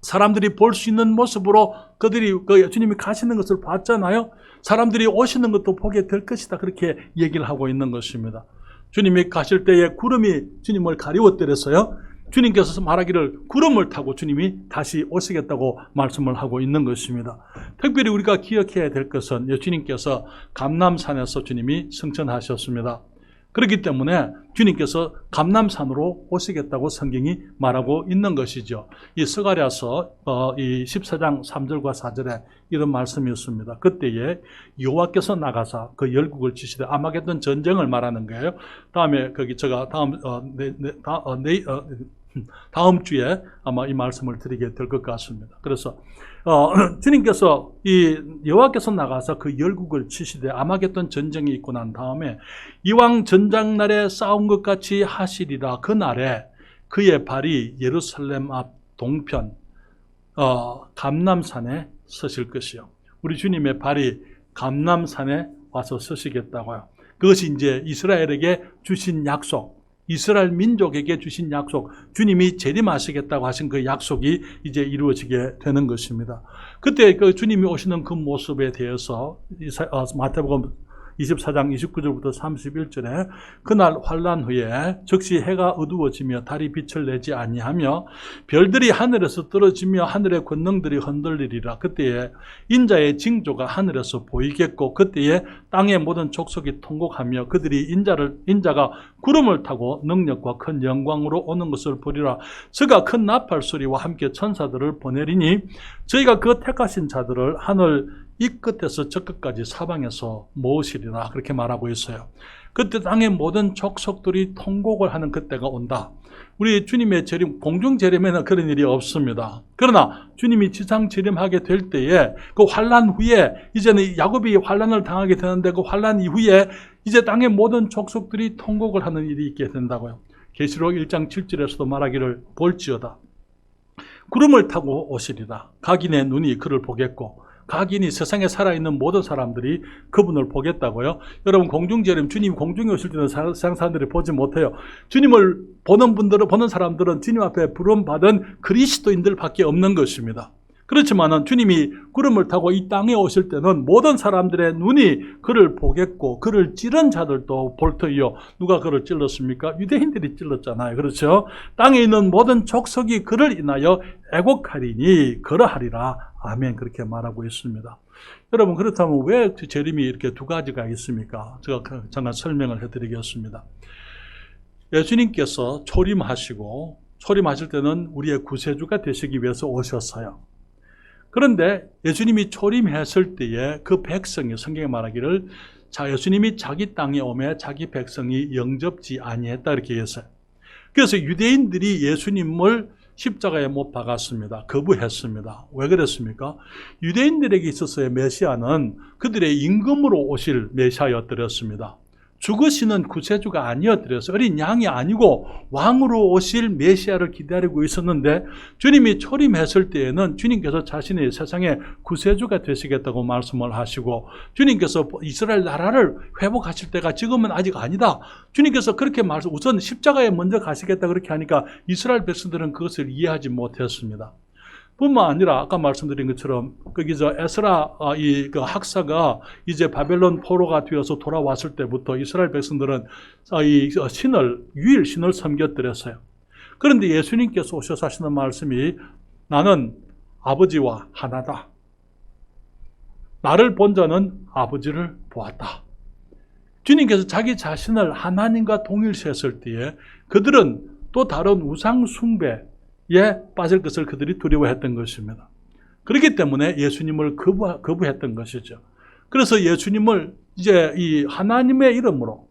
사람들이 볼 수 있는 모습으로 그들이 주님이 가시는 것을 봤잖아요. 사람들이 오시는 것도 보게 될 것이다 그렇게 얘기를 하고 있는 것입니다. 주님이 가실 때에 구름이 주님을 가리웠더랬어요. 주님께서 말하기를 구름을 타고 주님이 다시 오시겠다고 말씀을 하고 있는 것입니다. 특별히 우리가 기억해야 될 것은 예수님께서 감람산에서 주님이 승천하셨습니다. 그렇기 때문에 주님께서 감람산으로 오시겠다고 성경이 말하고 있는 것이죠. 이 스가랴서 이 14장 3절과 4절에 이런 말씀이 있습니다. 그때에 여호와께서 나가사 그 열국을 치시되 아마겟돈 전쟁을 말하는 거예요. 다음에 제가 다음 주에 아마 이 말씀을 드리게 될 것 같습니다. 그래서 주님께서 이 여호와께서 나가서 그 열국을 치시되 아마겟돈 전쟁이 있고 난 다음에 이왕 전장날에 싸운 것 같이 하시리라. 그 날에 그의 발이 예루살렘 앞 동편 감람산에 서실 것이요. 우리 주님의 발이 감람산에 와서 서시겠다고요. 그것이 이제 이스라엘에게 주신 약속, 이스라엘 민족에게 주신 약속, 주님이 재림하시겠다고 하신 그 약속이 이제 이루어지게 되는 것입니다. 그때 그 주님이 오시는 그 모습에 대해서 마태복음 24장 29절부터 31절에 그날 환난 후에 즉시 해가 어두워지며 달이 빛을 내지 아니하며 별들이 하늘에서 떨어지며 하늘의 권능들이 흔들리리라. 그때에 인자의 징조가 하늘에서 보이겠고 그때에 땅의 모든 족속이 통곡하며 그들이 인자가 구름을 타고 능력과 큰 영광으로 오는 것을 보리라. 저가 큰 나팔 소리와 함께 천사들을 보내리니 저희가 그 택하신 자들을 하늘 이 끝에서 저 끝까지 사방에서 모으시리라. 그렇게 말하고 있어요. 그때 땅의 모든 족속들이 통곡을 하는 그때가 온다. 우리 주님의 재림, 공중 재림에는 그런 일이 없습니다. 그러나 주님이 지상 재림하게 될 때에 그 환난 후에 이제는 야곱이 환난을 당하게 되는데 그 환난 이후에 이제 땅의 모든 족속들이 통곡을 하는 일이 있게 된다고요. 계시록 1장 7절에서도 말하기를 볼지어다. 구름을 타고 오시리라. 각인의 눈이 그를 보겠고 각인이 세상에 살아있는 모든 사람들이 그분을 보겠다고요. 여러분 공중재림, 주님 공중에 오실 때는 세상 사람들이 보지 못해요. 주님을 보는 사람들은 주님 앞에 부름받은 그리스도인들밖에 없는 것입니다. 그렇지만은 주님이 구름을 타고 이 땅에 오실 때는 모든 사람들의 눈이 그를 보겠고 그를 찌른 자들도 볼 터이요. 누가 그를 찔렀습니까? 유대인들이 찔렀잖아요. 그렇죠? 땅에 있는 모든 족속이 그를 인하여 애곡하리니 그러하리라. 아멘. 그렇게 말하고 있습니다. 여러분 그렇다면 왜 재림이 이렇게 두 가지가 있습니까? 제가 잠깐 설명을 해드리겠습니다. 예수님께서 초림하실 때는 우리의 구세주가 되시기 위해서 오셨어요. 그런데 예수님이 초림했을 때에 그 백성이 성경에 말하기를 예수님이 자기 땅에 오매 자기 백성이 영접지 아니했다 이렇게 했어요. 그래서 유대인들이 예수님을 십자가에 못 박았습니다. 거부했습니다. 왜 그랬습니까? 유대인들에게 있어서의 메시아는 그들의 임금으로 오실 메시아였더랬습니다. 죽으시는 구세주가 아니었더랬어요. 어린 양이 아니고 왕으로 오실 메시아를 기다리고 있었는데 주님이 초림했을 때에는 주님께서 자신의 세상의 구세주가 되시겠다고 말씀을 하시고 주님께서 이스라엘 나라를 회복하실 때가 지금은 아직 아니다. 주님께서 그렇게 우선 십자가에 먼저 가시겠다 그렇게 하니까 이스라엘 백성들은 그것을 이해하지 못했습니다. 뿐만 아니라 아까 말씀드린 것처럼 거기서 에스라 그 학사가 이제 바벨론 포로가 되어서 돌아왔을 때부터 이스라엘 백성들은 이 유일 신을 섬겼더랬어요. 그런데 예수님께서 오셔서 하시는 말씀이 나는 아버지와 하나다. 나를 본 자는 아버지를 보았다. 주님께서 자기 자신을 하나님과 동일시했을 때에 그들은 또 다른 우상 숭배에 빠질 것을 그들이 두려워했던 것입니다. 그렇기 때문에 예수님을 거부했던 것이죠. 그래서 예수님을 이제 이 하나님의 이름으로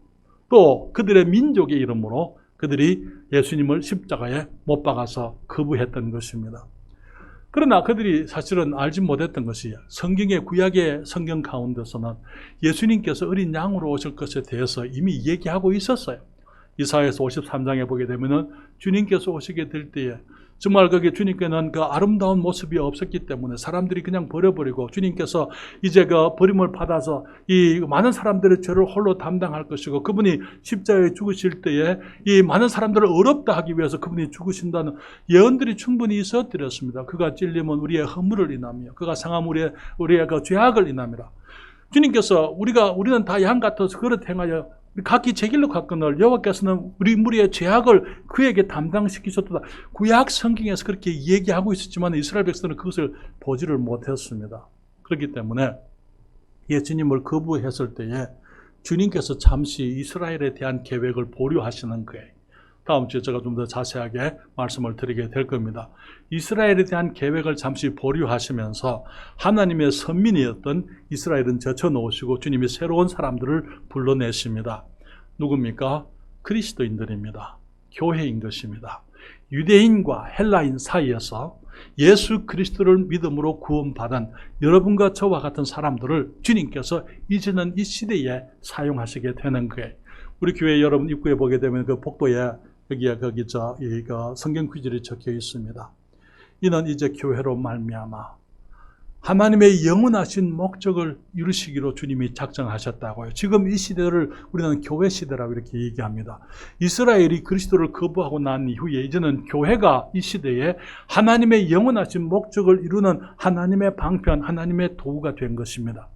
또 그들의 민족의 이름으로 그들이 예수님을 십자가에 못 박아서 거부했던 것입니다. 그러나 그들이 사실은 알지 못했던 것이 성경의 구약의 성경 가운데서는 예수님께서 어린 양으로 오실 것에 대해서 이미 얘기하고 있었어요. 이사야서 53장에 보게 되면은 주님께서 오시게 될 때에 정말 거기 주님께는 그 아름다운 모습이 없었기 때문에 사람들이 그냥 버려버리고 주님께서 이제 그 버림을 받아서 이 많은 사람들의 죄를 홀로 담당할 것이고 그분이 십자가에 죽으실 때에 이 많은 사람들을 어렵다 하기 위해서 그분이 죽으신다는 예언들이 충분히 있었더랬습니다. 그가 찔림은 우리의 허물을 인하며 그가 상함 우리의 그 죄악을 인함이라. 주님께서 우리는 다 양 같아서 그릇 행하여 각기 제 길로 갔거늘 여호와께서는 우리 무리의 죄악을 그에게 담당시키셨다. 구약 성경에서 그렇게 얘기하고 있었지만 이스라엘 백성들은 그것을 보지를 못했습니다. 그렇기 때문에 예수님을 거부했을 때에 주님께서 잠시 이스라엘에 대한 계획을 보류하시는 거예요. 다음 주에 제가 좀 더 자세하게 말씀을 드리게 될 겁니다. 이스라엘에 대한 계획을 잠시 보류하시면서 하나님의 선민이었던 이스라엘은 제쳐놓으시고 주님이 새로운 사람들을 불러내십니다. 누굽니까? 그리스도인들입니다. 교회인 것입니다. 유대인과 헬라인 사이에서 예수 그리스도를 믿음으로 구원받은 여러분과 저와 같은 사람들을 주님께서 이제는 이 시대에 사용하시게 되는 거예요. 우리 교회 여러분 입구에 보게 되면 그 복도에 거기 성경 구절이 적혀 있습니다. 이는 이제 교회로 말미암아 하나님의 영원하신 목적을 이루시기로 주님이 작정하셨다고요. 지금 이 시대를 우리는 교회 시대라고 이렇게 얘기합니다. 이스라엘이 그리스도를 거부하고 난 이후에 이제는 교회가 이 시대에 하나님의 영원하신 목적을 이루는 하나님의 방편, 하나님의 도구가 된 것입니다.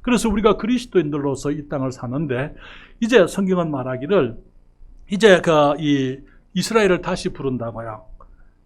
그래서 우리가 그리스도인들로서 이 땅을 사는데, 이제 성경은 말하기를 이제 이 이스라엘을 다시 부른다고요.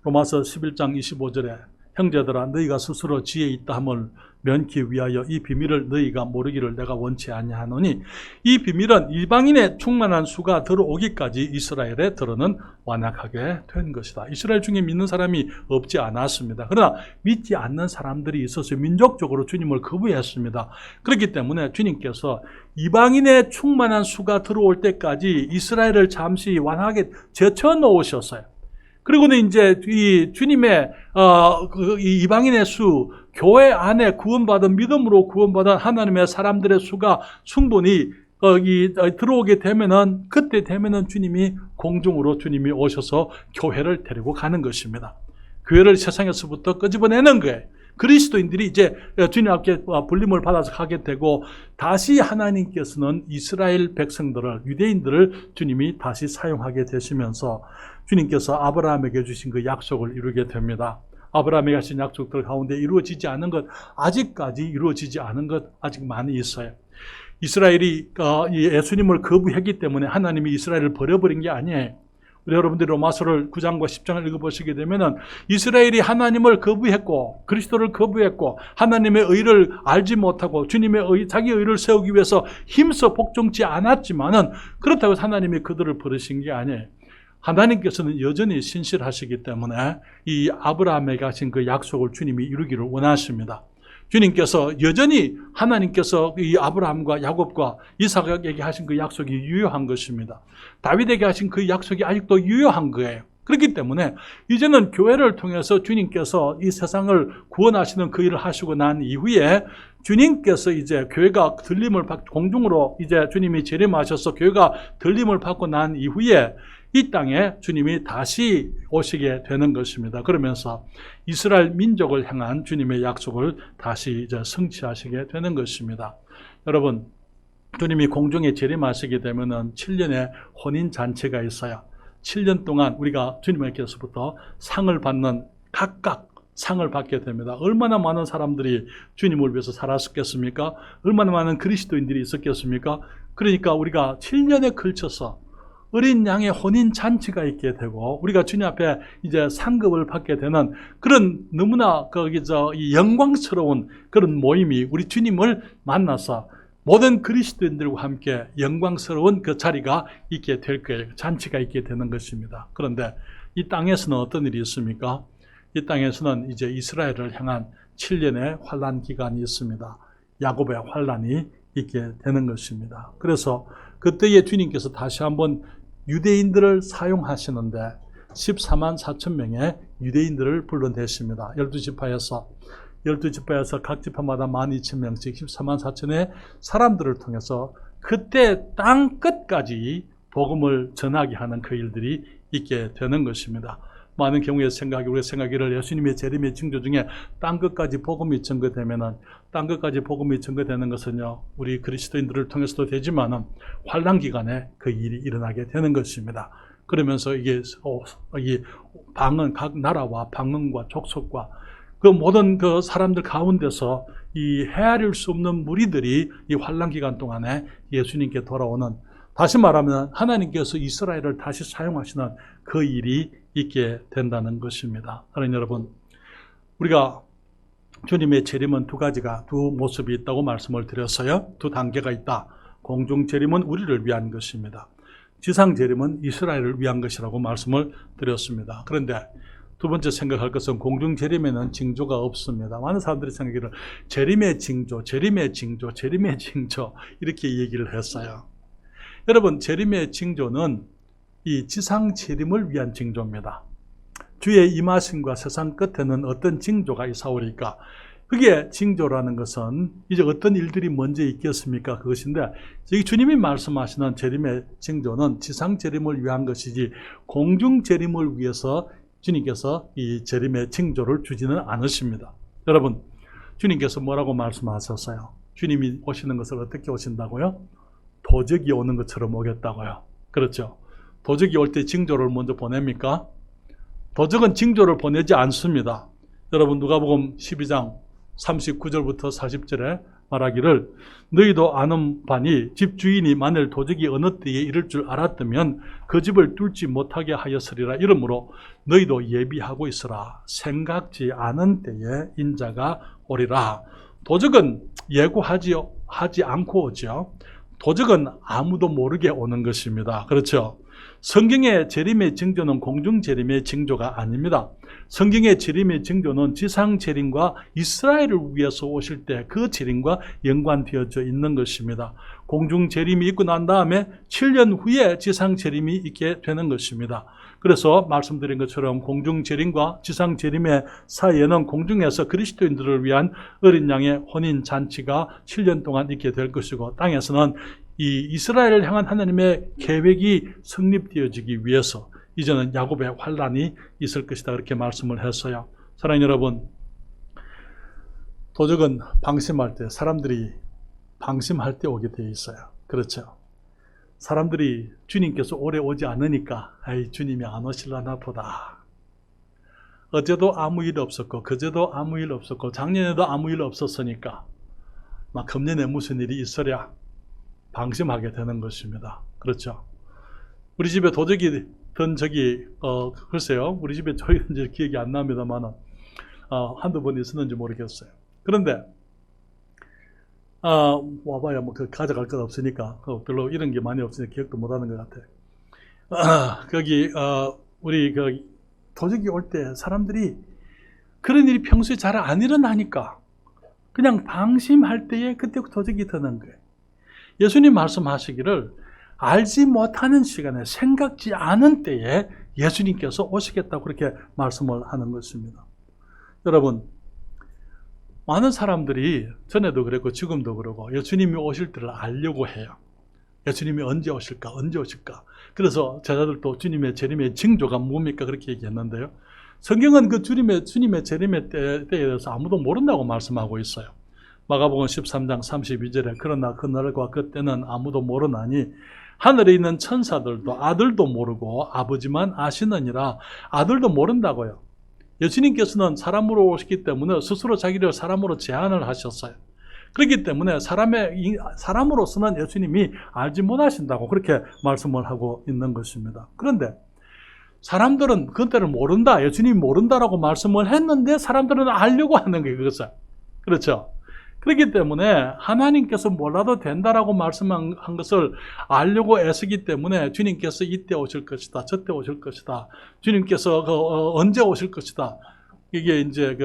로마서 11장 25절에 형제들아 너희가 스스로 지혜 있다 함을 면키 위하여 이 비밀을 너희가 모르기를 내가 원치 아니하노니, 이 비밀은 이방인의 충만한 수가 들어오기까지 이스라엘의 들어는 완악하게 된 것이다. 이스라엘 중에 믿는 사람이 없지 않았습니다. 그러나 믿지 않는 사람들이 있어서 민족적으로 주님을 거부했습니다. 그렇기 때문에 주님께서 이방인의 충만한 수가 들어올 때까지 이스라엘을 잠시 완악하게 제쳐놓으셨어요. 그리고는 이제 이 주님의 이 이방인의 수, 교회 안에 구원받은, 믿음으로 구원받은 하나님의 사람들의 수가 충분히 들어오게 되면은, 그때 되면은 주님이 공중으로 주님이 오셔서 교회를 데리고 가는 것입니다. 교회를 세상에서부터 끄집어내는 거예요. 그리스도인들이 이제 주님 앞에 불림을 받아서 가게 되고, 다시 하나님께서는 이스라엘 백성들을, 유대인들을 주님이 다시 사용하게 되시면서 주님께서 아브라함에게 주신 그 약속을 이루게 됩니다. 아브라함에게 하신 약속들 가운데 이루어지지 않은 것, 아직까지 이루어지지 않은 것 아직 많이 있어요. 이스라엘이 예수님을 거부했기 때문에 하나님이 이스라엘을 버려버린 게 아니에요. 우리 여러분들이 로마서를 9장과 10장을 읽어보시게 되면은 이스라엘이 하나님을 거부했고, 그리스도를 거부했고, 하나님의 의를 알지 못하고 주님의 자기 의를 세우기 위해서 힘써 복종치 않았지만은, 그렇다고 해서 하나님이 그들을 버리신 게 아니에요. 하나님께서는 여전히 신실하시기 때문에 이 아브라함에게 하신 그 약속을 주님이 이루기를 원하십니다. 주님께서 여전히, 하나님께서 이 아브라함과 야곱과 이삭에게 하신 그 약속이 유효한 것입니다. 다윗에게 하신 그 약속이 아직도 유효한 거예요. 그렇기 때문에 이제는 교회를 통해서 주님께서 이 세상을 구원하시는 그 일을 하시고 난 이후에, 주님께서 이제 교회가 들림을 받고, 공중으로 이제 주님이 재림하셔서 교회가 들림을 받고 난 이후에 이 땅에 주님이 다시 오시게 되는 것입니다. 그러면서 이스라엘 민족을 향한 주님의 약속을 다시 이제 성취하시게 되는 것입니다. 여러분, 주님이 공중에 재림하시게 되면은 7년의 혼인 잔치가 있어요. 7년 동안 우리가 주님께서부터 상을 받는, 각각 상을 받게 됩니다. 얼마나 많은 사람들이 주님을 위해서 살았겠습니까? 얼마나 많은 그리스도인들이 있었겠습니까? 그러니까 우리가 7년에 걸쳐서 어린 양의 혼인 잔치가 있게 되고, 우리가 주님 앞에 이제 상급을 받게 되는 그런 너무나 이 영광스러운 그런 모임이, 우리 주님을 만나서 모든 그리스도인들과 함께 영광스러운 그 자리가 있게 될 거예요. 잔치가 있게 되는 것입니다. 그런데 이 땅에서는 어떤 일이 있습니까? 이 땅에서는 이제 이스라엘을 향한 7년의 환난 기간이 있습니다. 야곱의 환난이 있게 되는 것입니다. 그래서 그때에 주님께서 다시 한번 유대인들을 사용하시는데 14만 4천 명의 유대인들을 불러내십니다. 12지파에서 각 지파마다 12,000명씩 14만 4천의 사람들을 통해서 그때 땅 끝까지 복음을 전하게 하는 그 일들이 있게 되는 것입니다. 많은 경우에 우리가 생각하기를 예수님의 재림의 징조 중에 땅 끝까지 복음이 전거되면은, 땅 끝까지 복음이 전거되는 것은요, 우리 그리스도인들을 통해서도 되지만은 환난 기간에 그 일이 일어나게 되는 것입니다. 그러면서 이게 방언, 각 나라와 방언과 족속과 그 모든 그 사람들 가운데서 이 헤아릴 수 없는 무리들이 이 환난 기간 동안에 예수님께 돌아오는, 다시 말하면 하나님께서 이스라엘을 다시 사용하시는 그 일이 있게 된다는 것입니다. 하나님 여러분, 우리가 주님의 재림은 두 모습이 있다고 말씀을 드렸어요. 두 단계가 있다. 공중 재림은 우리를 위한 것입니다. 지상 재림은 이스라엘을 위한 것이라고 말씀을 드렸습니다. 그런데 두 번째 생각할 것은, 공중 재림에는 징조가 없습니다. 많은 사람들이 생각하기를 재림의 징조 이렇게 얘기를 했어요. 여러분, 재림의 징조는 이 지상 재림을 위한 징조입니다. 주의 임하심과 세상 끝에는 어떤 징조가 있사오리까? 그게 징조라는 것은 이제 어떤 일들이 먼저 있겠습니까? 그것인데, 여기 주님이 말씀하시는 재림의 징조는 지상 재림을 위한 것이지 공중 재림을 위해서 주님께서 이 재림의 징조를 주지는 않으십니다. 여러분, 주님께서 뭐라고 말씀하셨어요? 주님이 오시는 것을 어떻게 오신다고요? 도적이 오는 것처럼 오겠다고요. 그렇죠? 도적이 올 때 징조를 먼저 보냅니까? 도적은 징조를 보내지 않습니다. 여러분, 누가복음 12장 39절부터 40절에 말하기를 너희도 아는 바니 집 주인이 만일 도적이 어느 때에 이를 줄 알았다면 그 집을 뚫지 못하게 하였으리라. 이러므로 너희도 예비하고 있으라. 생각지 않은 때에 인자가 오리라. 도적은 예고하지 않고 오죠. 도적은 아무도 모르게 오는 것입니다. 그렇죠? 성경의 재림의 징조는 공중 재림의 징조가 아닙니다. 성경의 재림의 징조는 지상 재림과 이스라엘을 위해서 오실 때 그 재림과 연관되어져 있는 것입니다. 공중 재림이 있고 난 다음에 7년 후에 지상 재림이 있게 되는 것입니다. 그래서 말씀드린 것처럼 공중 재림과 지상 재림의 사이에는 공중에서 그리스도인들을 위한 어린 양의 혼인 잔치가 7년 동안 있게 될 것이고, 땅에서는 이 이스라엘을 향한 하나님의 계획이 성립되어지기 위해서 이제는 야곱의 환란이 있을 것이다, 그렇게 말씀을 했어요. 사랑하는 여러분, 도적은 방심할 때, 사람들이 방심할 때 오게 되어 있어요. 그렇죠? 사람들이 주님께서 오래 오지 않으니까 아이 주님이 안 오실라나 보다. 어제도 아무 일 없었고 그제도 아무 일 없었고 작년에도 아무 일 없었으니까 막 금년에 무슨 일이 있으랴 방심하게 되는 것입니다. 그렇죠? 우리 집에 도적이 든 적이 글쎄요, 우리 집에 저희는 기억이 안 납니다만 한두 번 있었는지 모르겠어요. 그런데 와봐야 뭐 가져갈 것 없으니까 별로 이런 게 많이 없으니까 기억도 못하는 것 같아. 거기 우리 도적이 올 때 사람들이 그런 일이 평소에 잘 안 일어나니까 그냥 방심할 때에 그때 도적이 드는 거예요. 예수님 말씀하시기를 알지 못하는 시간에 생각지 않은 때에 예수님께서 오시겠다고 그렇게 말씀을 하는 것입니다. 여러분, 많은 사람들이 전에도 그랬고 지금도 그러고 예수님이 오실 때를 알려고 해요. 예수님이 언제 오실까? 언제 오실까? 그래서 제자들도 주님의 재림의 징조가 뭡니까? 그렇게 얘기했는데요. 성경은 그 주님의 재림의 때에 대해서 아무도 모른다고 말씀하고 있어요. 마가복음 13장 32절에 그러나 그날과 그때는 아무도 모르나니 하늘에 있는 천사들도 아들도 모르고 아버지만 아시느니라. 아들도 모른다고요. 예수님께서는 사람으로 오시기 때문에 스스로 자기를 사람으로 제한을 하셨어요. 그렇기 때문에 사람으로서는 예수님이 알지 못하신다고 그렇게 말씀을 하고 있는 것입니다. 그런데 사람들은 그때를 모른다, 예수님이 모른다라고 말씀을 했는데 사람들은 알려고 하는 거예요. 그것을. 그렇죠? 그렇기 때문에 하나님께서 몰라도 된다라고 말씀한 것을 알려고 애쓰기 때문에 주님께서 이때 오실 것이다, 저때 오실 것이다, 주님께서 언제 오실 것이다. 이게 이제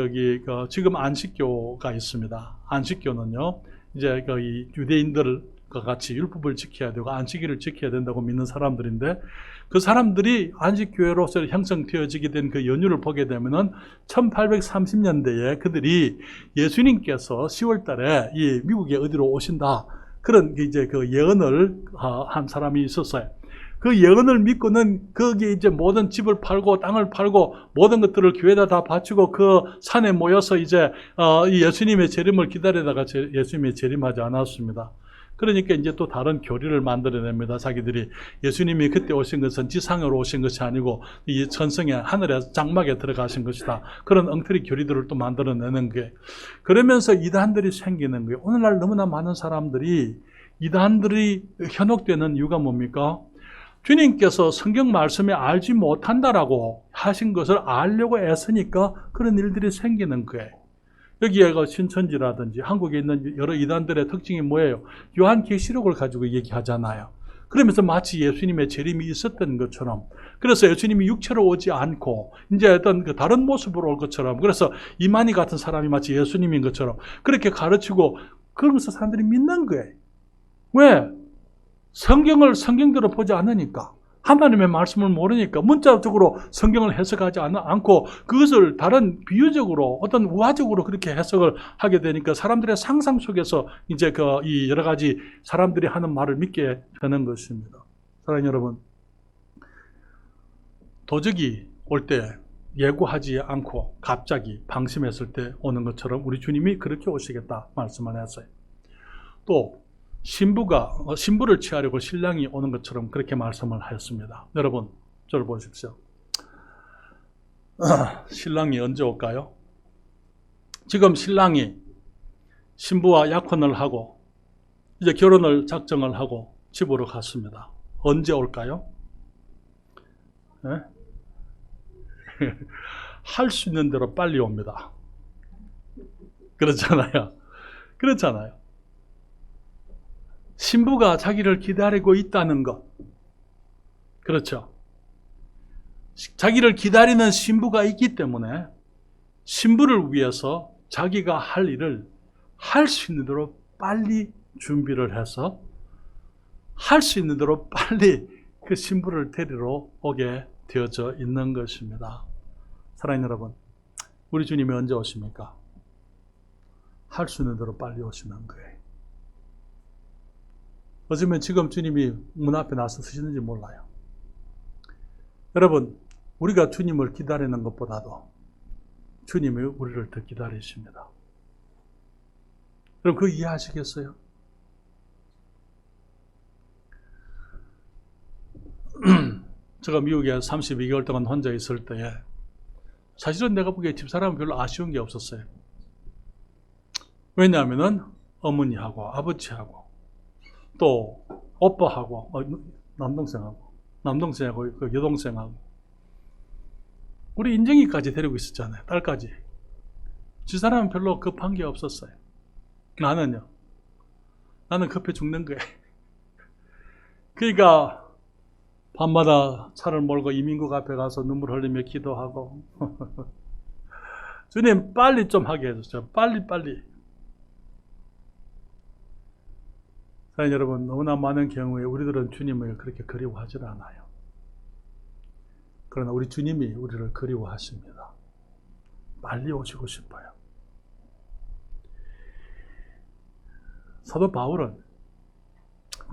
지금 안식교가 있습니다. 안식교는요, 이제 이 유대인들과 같이 율법을 지켜야 되고 안식일을 지켜야 된다고 믿는 사람들인데, 그 사람들이 안식교회로서 형성되어지게 된 그 연유를 보게 되면은 1830년대에 그들이 예수님께서 10월 달에 이 미국에 어디로 오신다, 그런 이제 그 예언을 한 사람이 있었어요. 그 예언을 믿고는 거기에 이제 모든 집을 팔고 땅을 팔고 모든 것들을 교회에다 다 바치고 그 산에 모여서 이제 이 예수님의 재림을 기다리다가 예수님의 재림하지 않았습니다. 그러니까 이제 또 다른 교리를 만들어냅니다. 자기들이 예수님이 그때 오신 것은 지상으로 오신 것이 아니고 이 천성에 하늘에 장막에 들어가신 것이다. 그런 엉터리 교리들을 또 만들어내는 게, 그러면서 이단들이 생기는 거예요. 오늘날 너무나 많은 사람들이 이단들이 현혹되는 이유가 뭡니까? 주님께서 성경 말씀에 알지 못한다라고 하신 것을 알려고 애쓰니까 그런 일들이 생기는 거예요. 여기에 신천지라든지 한국에 있는 여러 이단들의 특징이 뭐예요? 요한계시록을 가지고 얘기하잖아요. 그러면서 마치 예수님의 재림이 있었던 것처럼, 그래서 예수님이 육체로 오지 않고 이제 어떤 그 다른 모습으로 올 것처럼, 그래서 이만희 같은 사람이 마치 예수님인 것처럼 그렇게 가르치고, 그러면서 사람들이 믿는 거예요. 왜? 성경을 성경대로 보지 않으니까, 하나님의 말씀을 모르니까, 문자적으로 성경을 해석하지 않고 그것을 다른 비유적으로 어떤 우화적으로 그렇게 해석을 하게 되니까 사람들의 상상 속에서 이제 이 여러 가지 사람들이 하는 말을 믿게 되는 것입니다. 사랑하는 여러분, 도적이 올 때 예고하지 않고 갑자기 방심했을 때 오는 것처럼 우리 주님이 그렇게 오시겠다 말씀을 했어요. 또 신부를 취하려고 신랑이 오는 것처럼 그렇게 말씀을 하였습니다. 여러분, 저를 보십시오. 신랑이 언제 올까요? 지금 신랑이 신부와 약혼을 하고 이제 결혼을 작정을 하고 집으로 갔습니다. 언제 올까요? 네? 할 수 있는 대로 빨리 옵니다. 그렇잖아요. 그렇잖아요. 신부가 자기를 기다리고 있다는 것. 그렇죠. 자기를 기다리는 신부가 있기 때문에 신부를 위해서 자기가 할 일을 할 수 있는 대로 빨리 준비를 해서 할 수 있는 대로 빨리 그 신부를 데리러 오게 되어져 있는 것입니다. 사랑하는 여러분, 우리 주님이 언제 오십니까? 할 수 있는 대로 빨리 오시는 거예요. 어쩌면 지금 주님이 문 앞에 나서 서시는지 몰라요. 여러분, 우리가 주님을 기다리는 것보다도 주님이 우리를 더 기다리십니다. 그럼 그거 이해하시겠어요? 제가 미국에 32개월 동안 혼자 있을 때에 사실은 내가 보기에 집사람은 별로 아쉬운 게 없었어요. 왜냐하면은 어머니하고 아버지하고 또 오빠하고 남동생하고 그 여동생하고 우리 인정이까지 데리고 있었잖아요. 딸까지. 집사람은 별로 급한 게 없었어요. 나는요. 나는 급해 죽는 거예요. 그러니까 밤마다 차를 몰고 이민국 앞에 가서 눈물 흘리며 기도하고 주님 빨리 좀 하게 해주세요. 빨리. 사랑하는 여러분, 너무나 많은 경우에 우리들은 주님을 그렇게 그리워하지 않아요. 그러나 우리 주님이 우리를 그리워하십니다. 빨리 오시고 싶어요. 사도 바울은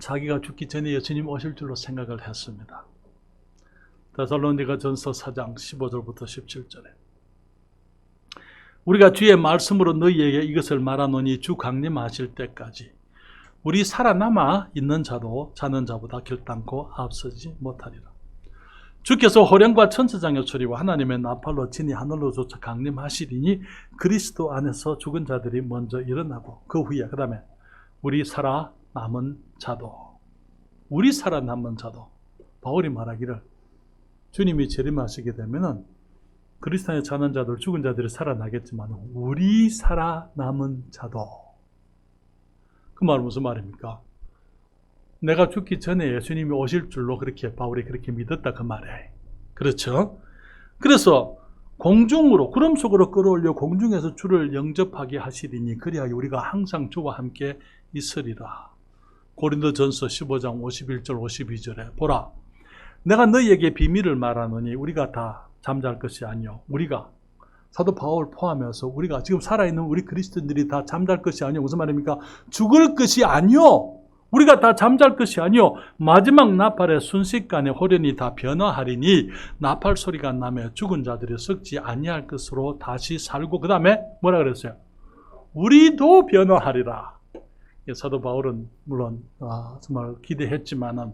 자기가 죽기 전에 예수님 오실 줄로 생각을 했습니다. 데살로니가 전서 4장 15절부터 17절에 우리가 주의 말씀으로 너희에게 이것을 말하노니 주 강림하실 때까지 우리 살아남아 있는 자도 자는 자보다 결단코 앞서지 못하리라. 주께서 호령과 천사장의 소리와 하나님의 나팔로 진이 하늘로 솟아 강림하시리니 그리스도 안에서 죽은 자들이 먼저 일어나고 그 후에 그 다음에 우리 살아남은 자도 바울이 말하기를 주님이 재림하시게 되면은 그리스도 안에 자는 자들 죽은 자들이 살아나겠지만 우리 살아남은 자도 그 말은 무슨 말입니까? 내가 죽기 전에 예수님이 오실 줄로 그렇게 바울이 그렇게 믿었다 그 말이에요. 그렇죠? 그래서 공중으로 구름 속으로 끌어올려 공중에서 주를 영접하게 하시리니 그리하여 우리가 항상 주와 함께 있으리라. 고린도전서 15장 51절 52절에 보라 내가 너희에게 비밀을 말하노니 우리가 다 잠잘 것이 아니요 우리가 사도 바울 포함해서 우리가 지금 살아있는 우리 그리스도인들이 다 잠잘 것이 아니요 무슨 말입니까? 죽을 것이 아니요 우리가 다 잠잘 것이 아니요 마지막 나팔의 순식간에 호련히 다 변화하리니 나팔 소리가 나며 죽은 자들이 썩지 아니할 것으로 다시 살고 그 다음에 뭐라 그랬어요? 우리도 변화하리라. 사도 바울은 물론 정말 기대했지만은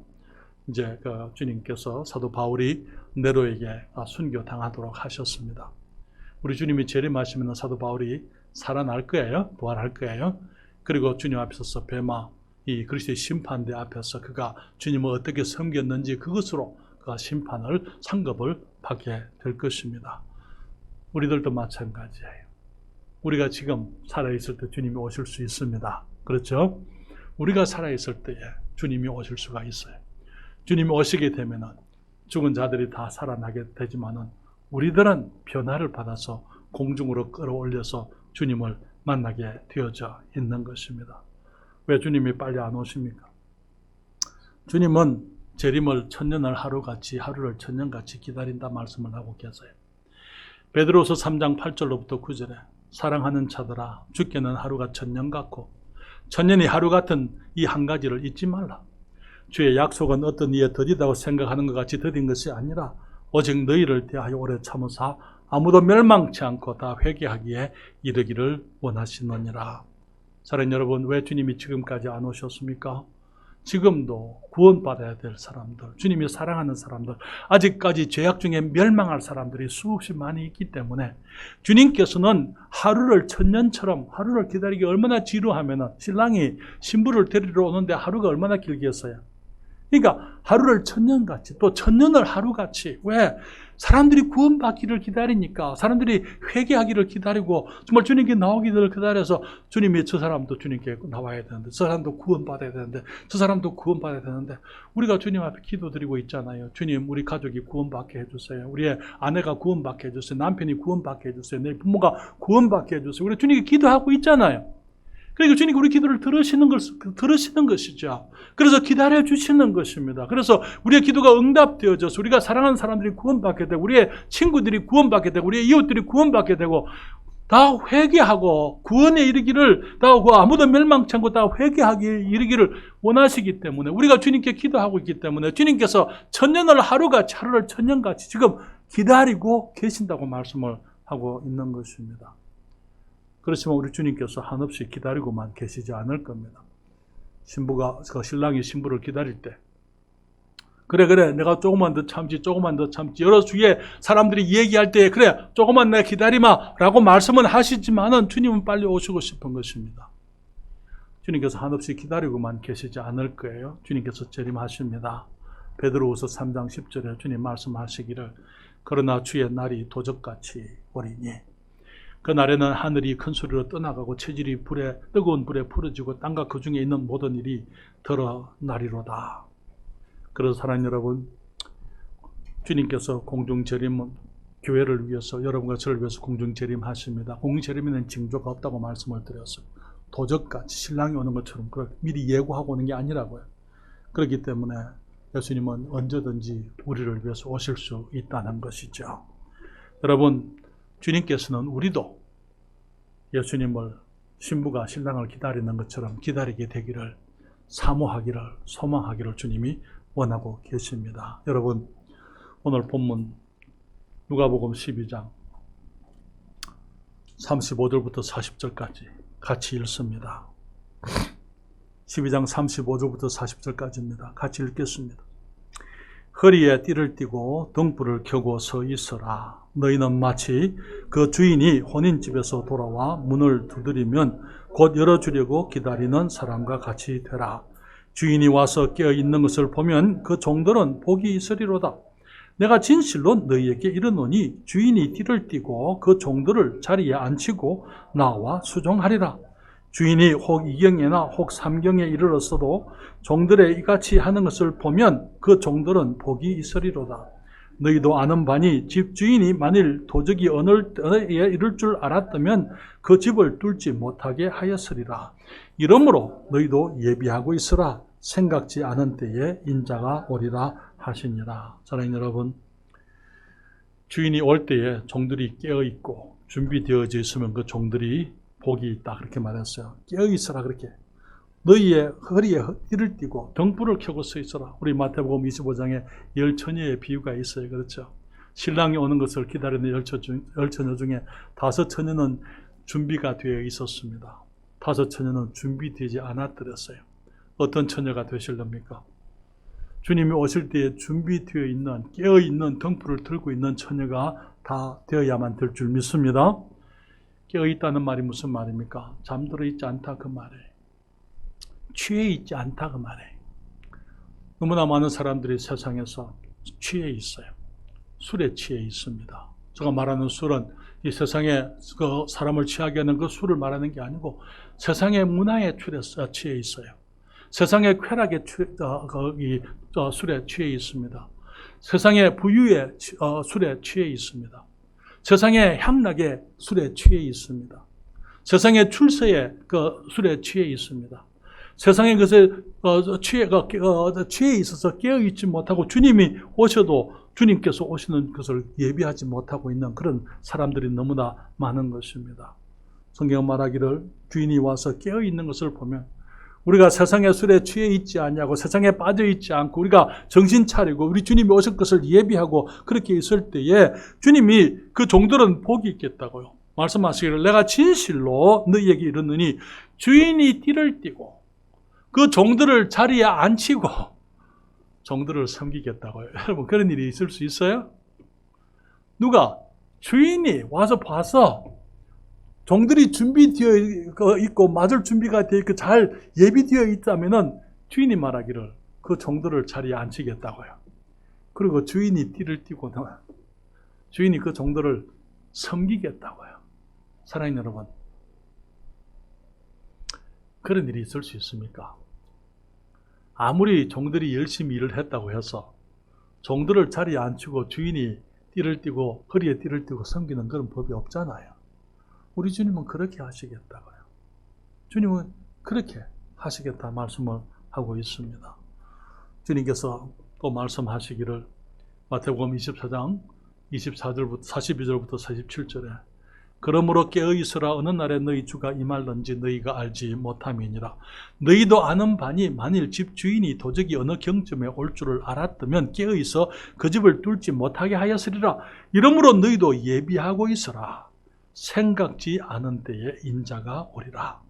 이제 그 주님께서 사도 바울이 네로에게 순교 당하도록 하셨습니다. 우리 주님이 재림하시면 사도 바울이 살아날 거예요. 부활할 거예요. 그리고 주님 앞에 서서 베마 이 그리스도의 심판대 앞에서 그가 주님을 어떻게 섬겼는지 그것으로 그가 심판을 상급을 받게 될 것입니다. 우리들도 마찬가지예요. 우리가 지금 살아있을 때 주님이 오실 수 있습니다. 그렇죠? 우리가 살아있을 때에 주님이 오실 수가 있어요. 주님이 오시게 되면은 죽은 자들이 다 살아나게 되지만은 우리들은 변화를 받아서 공중으로 끌어올려서 주님을 만나게 되어져 있는 것입니다. 왜 주님이 빨리 안 오십니까? 주님은 재림을 천년을 하루같이 하루를 천년같이 기다린다 말씀을 하고 계세요. 베드로서 3장 8절로부터 9절에 사랑하는 자들아 주께는 하루가 천년 같고 천년이 하루 같은 이 한 가지를 잊지 말라. 주의 약속은 어떤 이에 더디다고 생각하는 것 같이 더딘 것이 아니라 오직 너희를 대하여 오래 참으사 아무도 멸망치 않고 다 회개하기에 이르기를 원하시느니라. 사랑하는 여러분, 왜 주님이 지금까지 안 오셨습니까? 지금도 구원받아야 될 사람들, 주님이 사랑하는 사람들, 아직까지 죄악 중에 멸망할 사람들이 수없이 많이 있기 때문에 주님께서는 하루를 천년처럼 하루를 기다리기 얼마나 지루하면 신랑이 신부를 데리러 오는데 하루가 얼마나 길겠어요. 그러니까 하루를 천년같이, 또 천년을 하루같이. 왜? 사람들이 구원받기를 기다리니까, 사람들이 회개하기를 기다리고 정말 주님께 나오기를 기다려서 주님이 저 사람도 주님께 나와야 되는데, 저 사람도 구원받아야 되는데, 저 사람도 구원받아야 되는데, 우리가 주님 앞에 기도드리고 있잖아요. 주님, 우리 가족이 구원받게 해주세요. 우리의 아내가 구원받게 해주세요. 남편이 구원받게 해주세요. 내 부모가 구원받게 해주세요. 우리 주님께 기도하고 있잖아요. 그러니까 주님이 우리 기도를 들으시는 것이죠. 그래서 기다려 주시는 것입니다. 그래서 우리의 기도가 응답되어져서 우리가 사랑하는 사람들이 구원받게 되고, 우리의 친구들이 구원받게 되고, 우리의 이웃들이 구원받게 되고, 다 회개하고 구원에 이르기를, 다 아무도 멸망치 않고 다 회개하기 이르기를 원하시기 때문에, 우리가 주님께 기도하고 있기 때문에 주님께서 천년을 하루같이, 하루를 천년같이 지금 기다리고 계신다고 말씀을 하고 있는 것입니다. 그렇지만 우리 주님께서 한없이 기다리고만 계시지 않을 겁니다. 신랑이 신부를 기다릴 때, 그래 내가 조금만 더 참지, 여러 주위에 사람들이 얘기할 때 그래 조금만 내가 기다리마 라고 말씀은 하시지만은 주님은 빨리 오시고 싶은 것입니다. 주님께서 한없이 기다리고만 계시지 않을 거예요. 주님께서 재림하십니다. 베드로후서 3장 10절에 주님 말씀하시기를, 그러나 주의 날이 도적같이 오리니 그 날에는 하늘이 큰 소리로 떠나가고 체질이 뜨거운 불에 풀어지고 땅과 그 중에 있는 모든 일이 드러나리로다. 그래서 사랑하는 여러분, 주님께서 공중재림은 교회를 위해서, 여러분과 저를 위해서 공중재림하십니다. 공중재림에는 징조가 없다고 말씀을 드렸어요. 도적같이 신랑이 오는 것처럼 미리 예고하고 오는 게 아니라고요. 그렇기 때문에 예수님은 언제든지 우리를 위해서 오실 수 있다는 것이죠. 여러분, 주님께서는 우리도 예수님을, 신부가 신랑을 기다리는 것처럼 기다리게 되기를, 사모하기를, 소망하기를 주님이 원하고 계십니다. 여러분, 오늘 본문 누가복음 12장 35절부터 40절까지 같이 읽습니다. 12장 35절부터 40절까지입니다. 같이 읽겠습니다. 허리에 띠를 띠고 등불을 켜고 서 있어라. 너희는 마치 그 주인이 혼인집에서 돌아와 문을 두드리면 곧 열어주려고 기다리는 사람과 같이 되라. 주인이 와서 깨어있는 것을 보면 그 종들은 복이 있으리로다. 내가 진실로 너희에게 이르노니 주인이 띠를 띠고 그 종들을 자리에 앉히고 나와 수종하리라. 주인이 혹 2경에나 혹 3경에 이르렀어도 종들의 이같이 하는 것을 보면 그 종들은 복이 있으리로다. 너희도 아는 바니 집 주인이 만일 도적이 어느 때에 이를 줄 알았다면 그 집을 뚫지 못하게 하였으리라. 이러므로 너희도 예비하고 있으라. 생각지 않은 때에 인자가 오리라 하시니라. 사랑하는 여러분, 주인이 올 때에 종들이 깨어있고 준비되어져 있으면 그 종들이 복이 있다, 그렇게 말했어요. 깨어있으라. 그렇게 너희의 허리에 띠를 띠고 등불을 켜고 서 있어라. 우리 마태복음 25장에 10처녀의 비유가 있어요. 그렇죠? 신랑이 오는 것을 기다리는 10처녀 중에 5처녀는 준비가 되어 있었습니다. 5처녀는 준비되지 않았더랬어요. 어떤 처녀가 되실랍니까? 주님이 오실 때에 준비되어 있는, 깨어있는, 등불을 들고 있는 처녀가 다 되어야만 될 줄 믿습니다. 깨어있다는 말이 무슨 말입니까? 잠들어 있지 않다, 그 말이에요. 취해 있지 않다, 그 말이에요. 너무나 많은 사람들이 세상에서 취해 있어요. 술에 취해 있습니다. 제가 말하는 술은 이 세상에 그 사람을 취하게 하는 그 술을 말하는 게 아니고 세상의 문화에 취해 있어요. 세상의 쾌락에 술에 취해 있습니다. 세상의 부유의 술에 취해 있습니다. 세상의 향락에 술에 취해 있습니다. 세상의 출세에 그 술에 취해 있습니다. 세상의 것에 취해 있어서 깨어있지 못하고 주님이 오셔도 주님께서 오시는 것을 예비하지 못하고 있는 그런 사람들이 너무나 많은 것입니다. 성경은 말하기를 주인이 와서 깨어있는 것을 보면 우리가 세상의 술에 취해 있지 않냐고, 세상에 빠져 있지 않고 우리가 정신 차리고 우리 주님이 오실 것을 예비하고 그렇게 있을 때에 주님이 그 종들은 복이 있겠다고요. 말씀하시기를 내가 진실로 너희에게 이르노니 주인이 띠를 띠고 그 종들을 자리에 앉히고 종들을 섬기겠다고요. 여러분, 그런 일이 있을 수 있어요? 누가? 주인이 와서 봐서 종들이 준비되어 있고 맞을 준비가 되어 있고 잘 예비되어 있다면은 주인이 말하기를 그 종들을 자리에 앉히겠다고요. 그리고 주인이 띠를 띠고 주인이 그 종들을 섬기겠다고요. 사랑하는 여러분, 그런 일이 있을 수 있습니까? 아무리 종들이 열심히 일을 했다고 해서 종들을 자리에 앉히고 주인이 띠를 띠고 허리에 띠를 띠고 섬기는 그런 법이 없잖아요. 우리 주님은 그렇게 하시겠다고요. 주님은 그렇게 하시겠다 말씀을 하고 있습니다. 주님께서 또 말씀하시기를 마태복음 24장 24절부터 42절부터 47절에 그러므로 깨어있으라 어느 날에 너희 주가 임할는지 너희가 알지 못함이니라. 너희도 아는 바니 만일 집 주인이 도적이 어느 경점에 올 줄을 알았다면 깨어있어 그 집을 뚫지 못하게 하였으리라. 이러므로 너희도 예비하고 있으라. 생각지 않은 때에 인자가 오리라.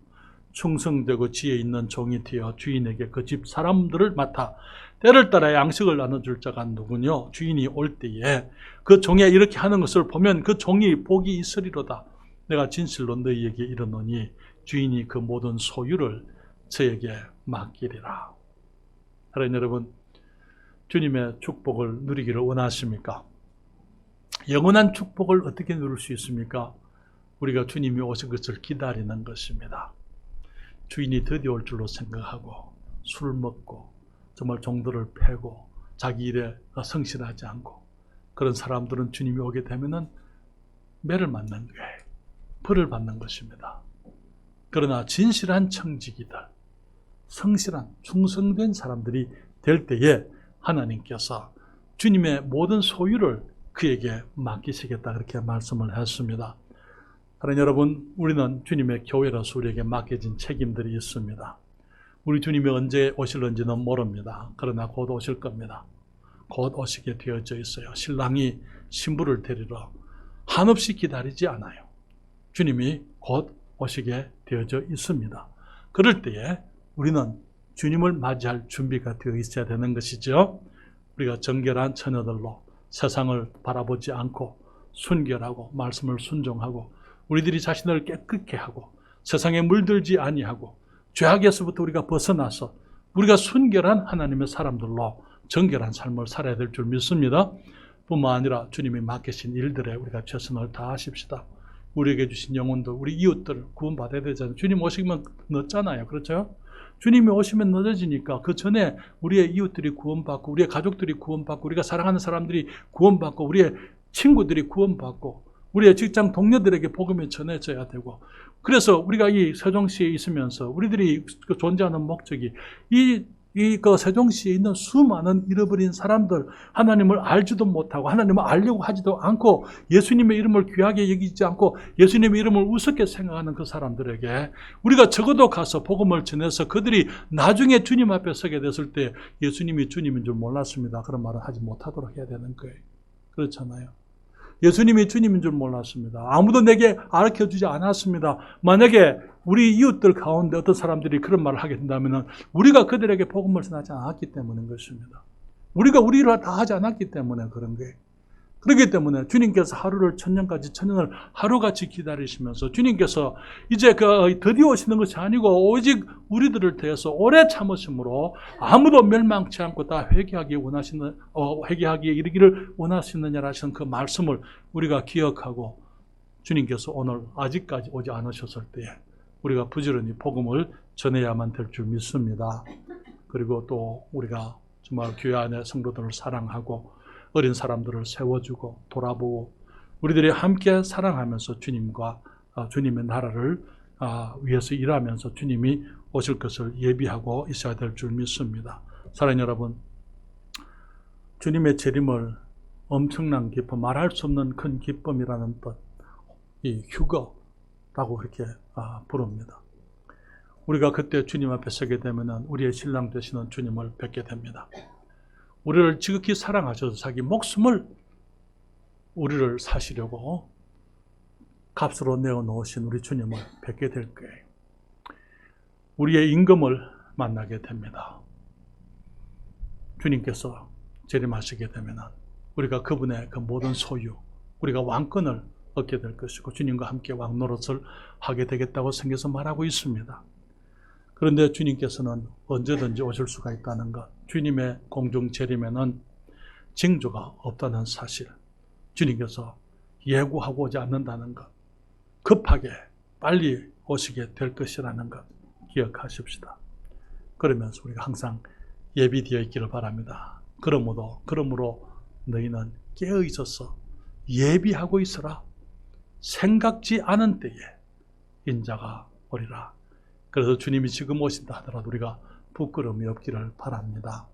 충성되고 지혜 있는 종이 되어 주인에게 그 집 사람들을 맡아 때를 따라 양식을 나눠줄 자가 누구뇨? 주인이 올 때에 그 종이 이렇게 하는 것을 보면 그 종이 복이 있으리로다. 내가 진실로 너희에게 이르노니 주인이 그 모든 소유를 저에게 맡기리라. 사랑하는 여러분, 주님의 축복을 누리기를 원하십니까? 영원한 축복을 어떻게 누릴 수 있습니까? 우리가 주님이 오신 것을 기다리는 것입니다. 주인이 드디어 올 줄로 생각하고 술 먹고 정말 종들을 패고 자기 일에 성실하지 않고 그런 사람들은 주님이 오게 되면은 매를 맞는 거예요. 벌을 받는 것입니다. 그러나 진실한 청지기들, 성실한 충성된 사람들이 될 때에 하나님께서 주님의 모든 소유를 그에게 맡기시겠다 그렇게 말씀을 했습니다. 사랑하는 여러분, 우리는 주님의 교회로서 우리에게 맡겨진 책임들이 있습니다. 우리 주님이 언제 오실는지는 모릅니다. 그러나 곧 오실 겁니다. 곧 오시게 되어져 있어요. 신랑이 신부를 데리러 한없이 기다리지 않아요. 주님이 곧 오시게 되어져 있습니다. 그럴 때에 우리는 주님을 맞이할 준비가 되어 있어야 되는 것이죠. 우리가 정결한 처녀들로 세상을 바라보지 않고 순결하고 말씀을 순종하고 우리들이 자신을 깨끗게 하고 세상에 물들지 아니하고 죄악에서부터 우리가 벗어나서 우리가 순결한 하나님의 사람들로 정결한 삶을 살아야 될 줄 믿습니다. 뿐만 아니라 주님이 맡기신 일들에 우리가 최선을 다하십시다. 우리에게 주신 영혼도 우리 이웃들을 구원받아야 되잖아요. 주님 오시면 늦잖아요. 그렇죠? 주님이 오시면 늦어지니까 그 전에 우리의 이웃들이 구원받고 우리의 가족들이 구원받고 우리가 사랑하는 사람들이 구원받고 우리의 친구들이 구원받고 우리의 직장 동료들에게 복음이 전해져야 되고 그래서 우리가 이 세종시에 있으면서 우리들이 존재하는 목적이 그 세종시에 있는 수많은 잃어버린 사람들, 하나님을 알지도 못하고 하나님을 알려고 하지도 않고 예수님의 이름을 귀하게 여기지 않고 예수님의 이름을 우습게 생각하는 그 사람들에게 우리가 적어도 가서 복음을 전해서 그들이 나중에 주님 앞에 서게 됐을 때 예수님이 주님인 줄 몰랐습니다. 그런 말을 하지 못하도록 해야 되는 거예요. 그렇잖아요. 예수님이 주님인 줄 몰랐습니다. 아무도 내게 가르쳐주지 않았습니다. 만약에 우리 이웃들 가운데 어떤 사람들이 그런 말을 하게 된다면 우리가 그들에게 복음을 전하지 않았기 때문인 것입니다. 우리가 우리 일을 다 하지 않았기 때문에 그런 거예요. 그렇기 때문에 주님께서 하루를 천년까지 천년을 하루같이 기다리시면서 주님께서 이제 드디어 오시는 것이 아니고 오직 우리들을 대해서 오래 참으심으로 아무도 멸망치 않고 다 회개하기에 이르기를 원하시느냐라 하시는 그 말씀을 우리가 기억하고 주님께서 오늘 아직까지 오지 않으셨을 때에 우리가 부지런히 복음을 전해야만 될 줄 믿습니다. 그리고 또 우리가 정말 교회 안의 성도들을 사랑하고 어린 사람들을 세워주고 돌아보고 우리들이 함께 사랑하면서 주님과 주님의 나라를 위해서 일하면서 주님이 오실 것을 예비하고 있어야 될 줄 믿습니다. 사랑하는 여러분, 주님의 재림을 엄청난 기쁨, 말할 수 없는 큰 기쁨이라는 뜻, 이 휴거라고 그렇게 부릅니다. 우리가 그때 주님 앞에 서게 되면 우리의 신랑 되시는 주님을 뵙게 됩니다. 우리를 지극히 사랑하셔서 자기 목숨을 우리를 사시려고 값으로 내어놓으신 우리 주님을 뵙게 될 거예요. 우리의 임금을 만나게 됩니다. 주님께서 재림하시게 되면 우리가 그분의 그 모든 소유, 우리가 왕권을 얻게 될 것이고 주님과 함께 왕노릇을 하게 되겠다고 성경에서 말하고 있습니다. 그런데 주님께서는 언제든지 오실 수가 있다는 것, 주님의 공중 재림에는 징조가 없다는 사실, 주님께서 예고하고 오지 않는다는 것, 급하게 빨리 오시게 될 것이라는 것 기억하십시다. 그러면서 우리가 항상 예비되어 있기를 바랍니다. 그러므로 너희는 깨어 있어서 예비하고 있으라. 생각지 않은 때에 인자가 오리라. 그래서 주님이 지금 오신다 하더라도 우리가 부끄러움이 없기를 바랍니다.